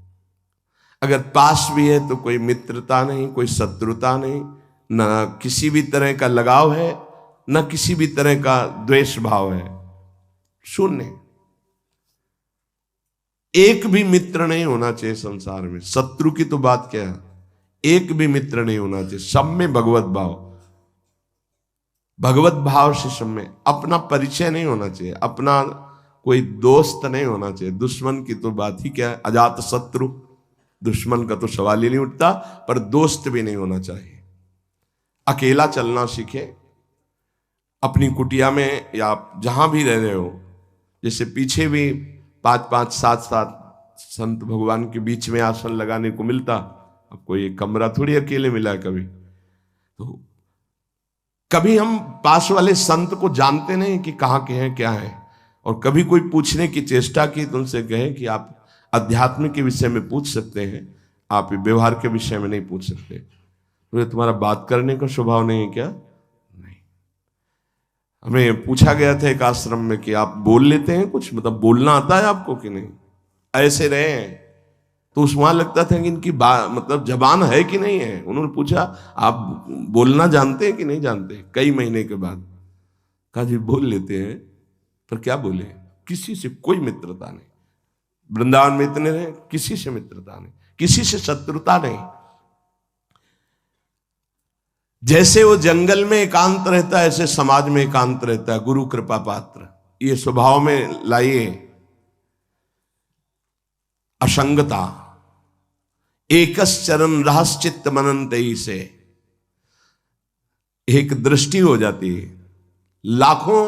S1: अगर पास भी है तो कोई मित्रता नहीं, कोई शत्रुता नहीं, न किसी भी तरह का लगाव है, न किसी भी तरह का द्वेष भाव है, शून्य। एक भी मित्र नहीं होना चाहिए संसार में, शत्रु की तो बात क्या है, एक भी मित्र नहीं होना चाहिए, सब में भगवत भाव, भगवत भाव से सब में। अपना परिचय नहीं होना चाहिए, अपना कोई दोस्त नहीं होना चाहिए, दुश्मन की तो बात ही क्या है, अजात शत्रु, दुश्मन का तो सवाल ही नहीं उठता, पर दोस्त भी नहीं होना चाहिए। अकेला चलना सीखे, अपनी कुटिया में या जहां भी रह रहे हो, जैसे पीछे भी 5-5, 7-7 संत भगवान के बीच में आसन लगाने को मिलता, अब कोई एक कमरा थोड़ी अकेले मिला कभी। तो कभी हम पास वाले संत को जानते नहीं कि कहाँ के हैं क्या है, और कभी कोई पूछने की चेष्टा की तो उनसे कहे कि आप अध्यात्म के विषय में पूछ सकते हैं, आप व्यवहार के विषय में नहीं पूछ सकते। तो ये तुम्हारा बात करने का स्वभाव नहीं है क्या? नहीं। हमें पूछा गया था एक आश्रम में कि आप बोल लेते हैं कुछ, मतलब बोलना आता है आपको कि नहीं, ऐसे रहे हैं। तो उस वहां लगता था कि इनकी मतलब जबान है कि नहीं है। उन्होंने पूछा आप बोलना जानते हैं कि नहीं जानते, कई महीने के बाद कहा जी बोल लेते हैं, पर क्या बोले, किसी से कोई मित्रता नहीं, वृंदावन में इतने रहे, किसी से मित्रता नहीं, किसी से शत्रुता नहीं। जैसे वो जंगल में एकांत रहता है, ऐसे समाज में एकांत रहता है। गुरु कृपा पात्र, ये स्वभाव में लाइए असंगता। एकश्चरण रहस्चित्त मनंत से एक दृष्टि हो जाती है। लाखों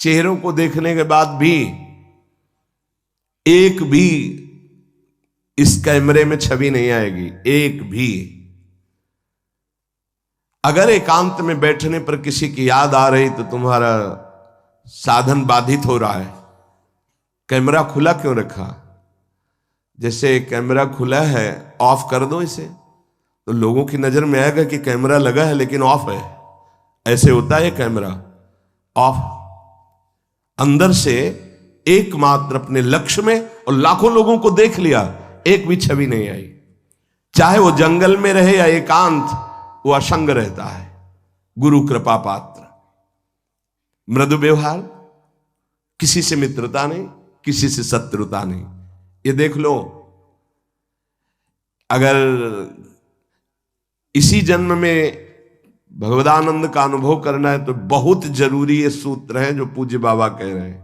S1: चेहरों को देखने के बाद भी एक भी इस कैमरे में छवि नहीं आएगी, एक भी। अगर एकांत में बैठने पर किसी की याद आ रही तो तुम्हारा साधन बाधित हो रहा है। कैमरा खुला क्यों रखा? जैसे कैमरा खुला है, ऑफ कर दो इसे तो लोगों की नजर में आएगा कि कैमरा लगा है लेकिन ऑफ है। ऐसे होता है कैमरा ऑफ, अंदर से एकमात्र अपने लक्ष्य में, और लाखों लोगों को देख लिया, एक भी छवि नहीं आई। चाहे वो जंगल में रहे या एकांत, वो असंग रहता है। गुरु कृपा पात्र, मृदु व्यवहार, किसी से मित्रता नहीं, किसी से शत्रुता नहीं। ये देख लो, अगर इसी जन्म में भगवदानंद का अनुभव करना है तो बहुत जरूरी ये सूत्र है जो पूज्य बाबा कह रहे हैं।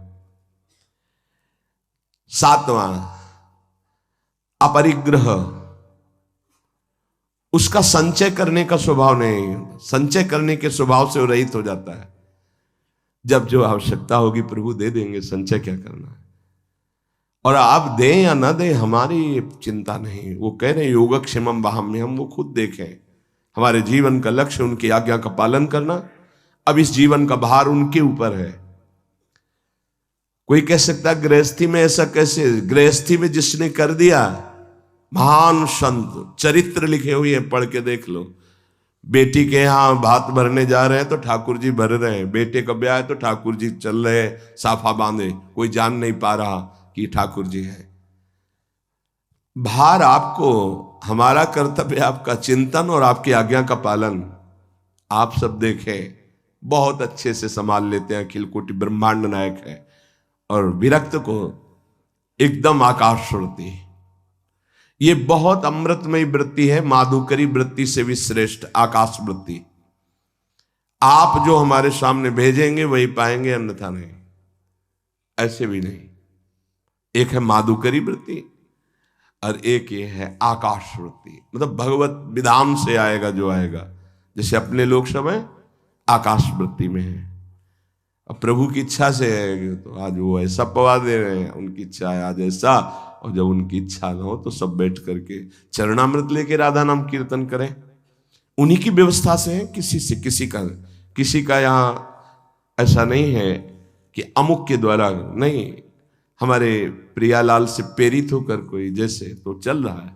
S1: 7वां अपरिग्रह, उसका संचय करने का स्वभाव नहीं, संचय करने के स्वभाव से वो रहित हो जाता है। जब जो आवश्यकता होगी प्रभु दे देंगे, संचय क्या करना है। और आप दें या ना दें हमारी चिंता नहीं। वो कह रहे हैं योगक्षेमम वाहम्यहम्, वो खुद देखें। हमारे जीवन का लक्ष्य उनकी आज्ञा का पालन करना। अब इस जीवन का भार उनके ऊपर है। कोई कह सकता है गृहस्थी में ऐसा कैसे? गृहस्थी में जिसने कर दिया, महान संत चरित्र लिखे हुए हैं, पढ़ के देख लो। बेटी के यहाँ भात भरने जा रहे हैं तो ठाकुर जी भर रहे हैं, बेटे का ब्याह है तो ठाकुर जी चल रहे हैं साफा बांधे, कोई जान नहीं पा रहा कि ठाकुर जी है। भार आपको, हमारा कर्तव्य आपका चिंतन और आपकी आज्ञा का पालन। आप सब देखें बहुत अच्छे से संभाल लेते हैं, अखिल कोटि ब्रह्मांड नायक है। और विरक्त को एकदम आकाश छोड़ती। ये बहुत अमृतमयी वृत्ति है, माधुकरी वृत्ति से भी श्रेष्ठ आकाश वृत्ति। आप जो हमारे सामने भेजेंगे वही पाएंगे, अन्यथा नहीं। ऐसे भी नहीं। एक है माधुकरी वृत्ति और एक ये है आकाश वृत्ति, मतलब भगवत विधान से आएगा जो आएगा। जैसे अपने लोग सब हैं आकाश वृत्ति में है, अब प्रभु की इच्छा से है तो आज वो ऐसा पवा दे रहे हैं, उनकी इच्छा है आज ऐसा। और जब उनकी इच्छा ना हो तो सब बैठ करके चरणामृत लेके राधा नाम कीर्तन करें। उन्हीं की व्यवस्था से है, किसी से किसी का यहाँ ऐसा नहीं है कि अमुक के द्वारा नहीं। हमारे प्रियालाल से प्रेरित होकर कोई जैसे तो चल रहा है,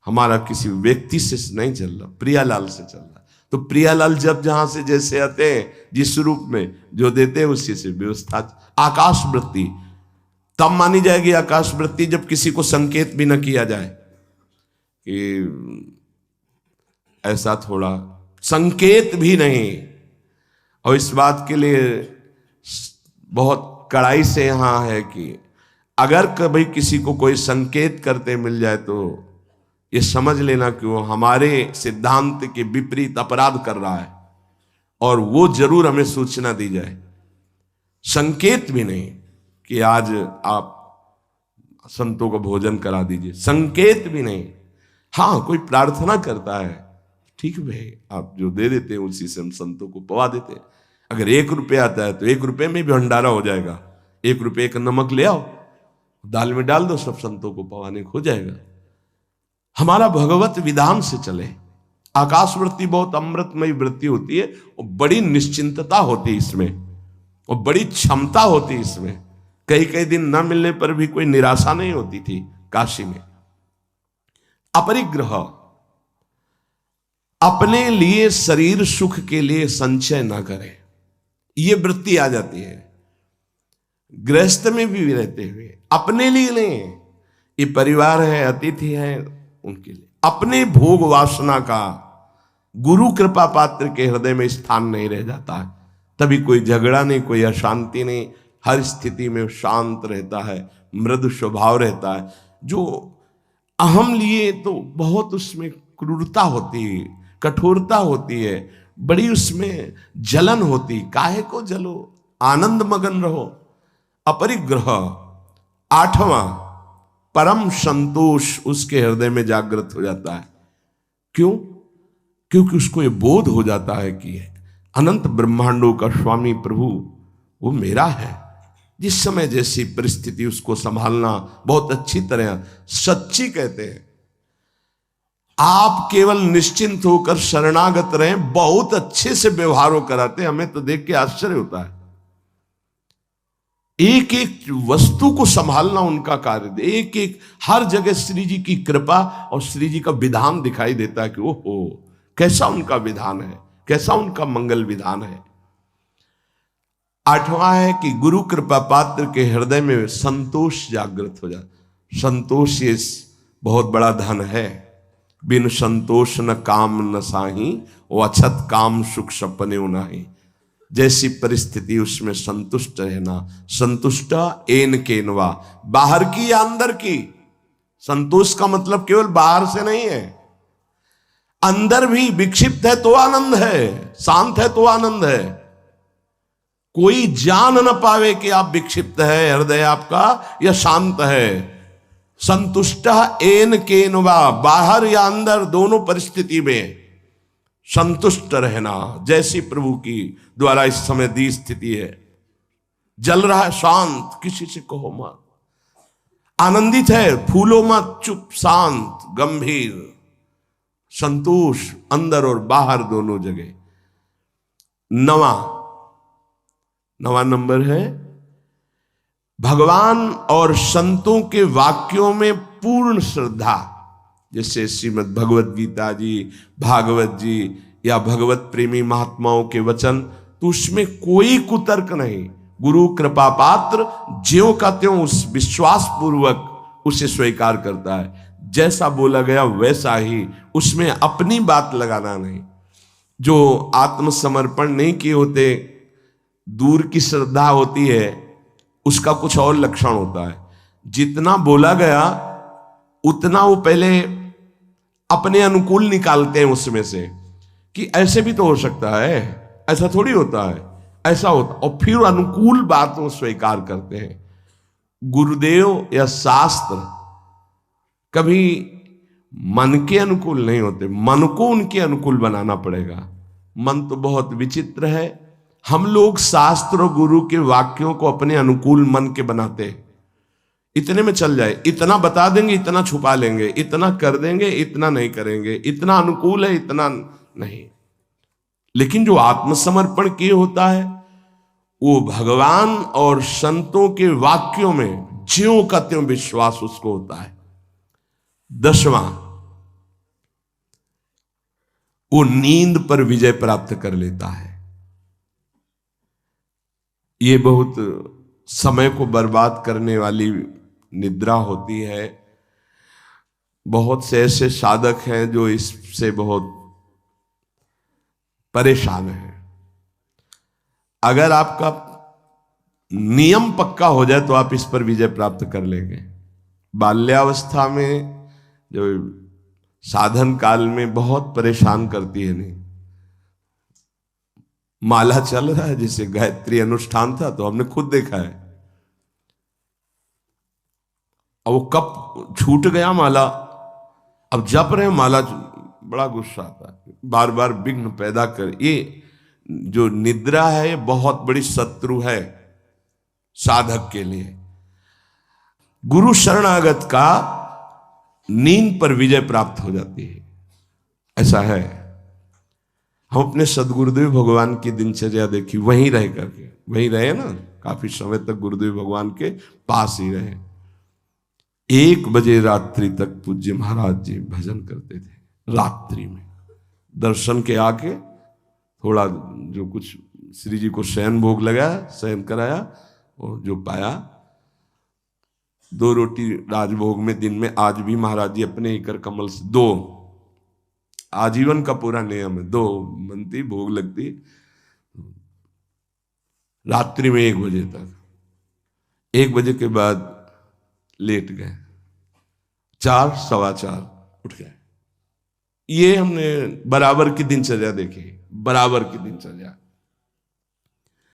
S1: हमारा किसी व्यक्ति से नहीं चल रहा, प्रियालाल से चल रहा। तो प्रियालाल जब जहां से जैसे आते हैं, जिस रूप में जो देते हैं उसी से व्यवस्था। आकाश वृत्ति तब मानी जाएगी आकाश वृत्ति जब किसी को संकेत भी न किया जाए कि ऐसा, थोड़ा संकेत भी नहीं। और इस बात के लिए बहुत कड़ाई से यहां है कि अगर कभी किसी को कोई संकेत करते मिल जाए तो ये समझ लेना कि वो हमारे सिद्धांत के विपरीत अपराध कर रहा है, और वो जरूर हमें सूचना दी जाए। संकेत भी नहीं कि आज आप संतों को भोजन करा दीजिए, संकेत भी नहीं। हाँ, कोई प्रार्थना करता है, ठीक है भाई, आप जो दे देते हैं उसी से हम संतों को पवा देते हैं। अगर 1 रुपया आता है तो 1 रुपये में भी भंडारा हो जाएगा। 1 रुपये का नमक ले आओ, दाल में डाल दो, सब संतों को पवाने हो जाएगा। हमारा भगवत विधान से चले। आकाश वृत्ति बहुत अमृतमयी वृत्ति होती है, और बड़ी निश्चिंतता होती है इसमें, और बड़ी क्षमता होती है इसमें। कई दिन न मिलने पर भी कोई निराशा नहीं होती थी काशी में। अपरिग्रह, अपने लिए शरीर सुख के लिए संचय ना करें, यह वृत्ति आ जाती है। गृहस्थ में भी रहते हुए अपने लिए नहीं, ये परिवार है, अतिथि है, उनके लिए। अपने भोग वासना का गुरु कृपा पात्र के हृदय में स्थान नहीं रह जाता है, तभी कोई झगड़ा नहीं, कोई अशांति नहीं, हर स्थिति में शांत रहता है, मृदु स्वभाव रहता है। जो अहम लिए तो बहुत उसमें क्रूरता होती है, कठोरता होती है, बड़ी उसमें जलन होती। काहे को जलो, आनंद मगन रहो। अपरिग्रह। 8वां, परम संतोष उसके हृदय में जागृत हो जाता है। क्यों? क्योंकि उसको ये बोध हो जाता है कि अनंत ब्रह्मांडों का स्वामी प्रभु वो मेरा है। जिस समय जैसी परिस्थिति उसको संभालना बहुत अच्छी तरह, सच्ची कहते हैं। आप केवल निश्चिंत होकर शरणागत रहें, बहुत अच्छे से व्यवहार कराते हैं। हमें तो देख के आश्चर्य होता है। एक एक वस्तु को संभालना उनका कार्य, एक एक हर जगह श्री जी की कृपा और श्री जी का विधान दिखाई देता है कि ओहो, कैसा उनका विधान है, कैसा उनका मंगल विधान है। 8वां है कि गुरु कृपा पात्र के हृदय में संतोष जागृत हो जाए। संतोष ये बहुत बड़ा धन है। बिन संतोष न काम न साही, वो अछत काम सुख सपने नाही। जैसी परिस्थिति उसमें संतुष्ट रहना। संतुष्ट एन केनवा, बाहर की या अंदर की। संतोष का मतलब केवल बाहर से नहीं है, अंदर भी विक्षिप्त है तो आनंद है, शांत है तो आनंद है। कोई जान न पावे कि आप विक्षिप्त है, हृदय आपका या शांत है। संतुष्ट एन केनवा, बाहर या अंदर दोनों परिस्थिति में संतुष्ट रहना। जैसी प्रभु की द्वारा इस समय दी स्थिति है, जल रहा है शांत, किसी से कहो मत, आनंदित है, फूलो मत, चुप शांत गंभीर, संतोष अंदर और बाहर दोनों जगह। 9वां नंबर है भगवान और संतों के वाक्यों में पूर्ण श्रद्धा। जैसे श्रीमद् भगवत गीता जी, भागवत जी या भगवत प्रेमी महात्माओं के वचन, तो उसमें कोई कुतर्क नहीं। गुरु कृपा पात्र ज्यों का त्यों उस विश्वास पूर्वक उसे स्वीकार करता है। जैसा बोला गया वैसा ही, उसमें अपनी बात लगाना नहीं। जो आत्मसमर्पण नहीं किए होते, दूर की श्रद्धा होती है, उसका कुछ और लक्षण होता है। जितना बोला गया उतना वो पहले अपने अनुकूल निकालते हैं उसमें से, कि ऐसे भी तो हो सकता है, ऐसा थोड़ी होता है, ऐसा होता, और फिर अनुकूल बातों स्वीकार करते हैं। गुरुदेव या शास्त्र कभी मन के अनुकूल नहीं होते, मन को उनके अनुकूल बनाना पड़ेगा। मन तो बहुत विचित्र है। हम लोग शास्त्र और गुरु के वाक्यों को अपने अनुकूल मन के बनाते हैं। इतने में चल जाए, इतना बता देंगे, इतना छुपा लेंगे, इतना कर देंगे, इतना नहीं करेंगे, इतना अनुकूल है, इतना नहीं। लेकिन जो आत्मसमर्पण किए होता है वो भगवान और संतों के वाक्यों में ज्यों का त्यों विश्वास उसको होता है। 10वां, वो नींद पर विजय प्राप्त कर लेता है। ये बहुत समय को बर्बाद करने वाली निद्रा होती है। बहुत से ऐसे साधक हैं जो इससे बहुत परेशान हैं। अगर आपका नियम पक्का हो जाए तो आप इस पर विजय प्राप्त कर लेंगे। बाल्यावस्था में जो साधन काल में बहुत परेशान करती है, नहीं माला चल रहा है, जैसे गायत्री अनुष्ठान था तो हमने खुद देखा है, अब वो कब छूट गया माला, अब जप रहे माला, बड़ा गुस्सा आता है, बार बार विघ्न पैदा कर। ये जो निद्रा है ये बहुत बड़ी शत्रु है साधक के लिए। गुरु शरणागत का नींद पर विजय प्राप्त हो जाती है, ऐसा है। हम अपने सदगुरुदेव भगवान की दिनचर्या देखी, वहीं रह करके, वहीं रहे ना, काफी समय तक गुरुदेव भगवान के पास ही रहे। 1 बजे रात्रि तक पूज्य महाराज जी भजन करते थे। रात्रि में दर्शन के आके थोड़ा जो कुछ श्री जी को शयन भोग लगाया, शयन कराया, और जो पाया 2 रोटी राजभोग में दिन में। आज भी महाराज जी अपने ही कर कमल से 2, आजीवन का पूरा नियम है, 2 बनती भोग लगती रात्रि में 1 बजे तक। 1 बजे के बाद लेट गए, 4, सवा 4 उठ गए। ये हमने बराबर की दिनचर्या देखी, बराबर की दिनचर्या।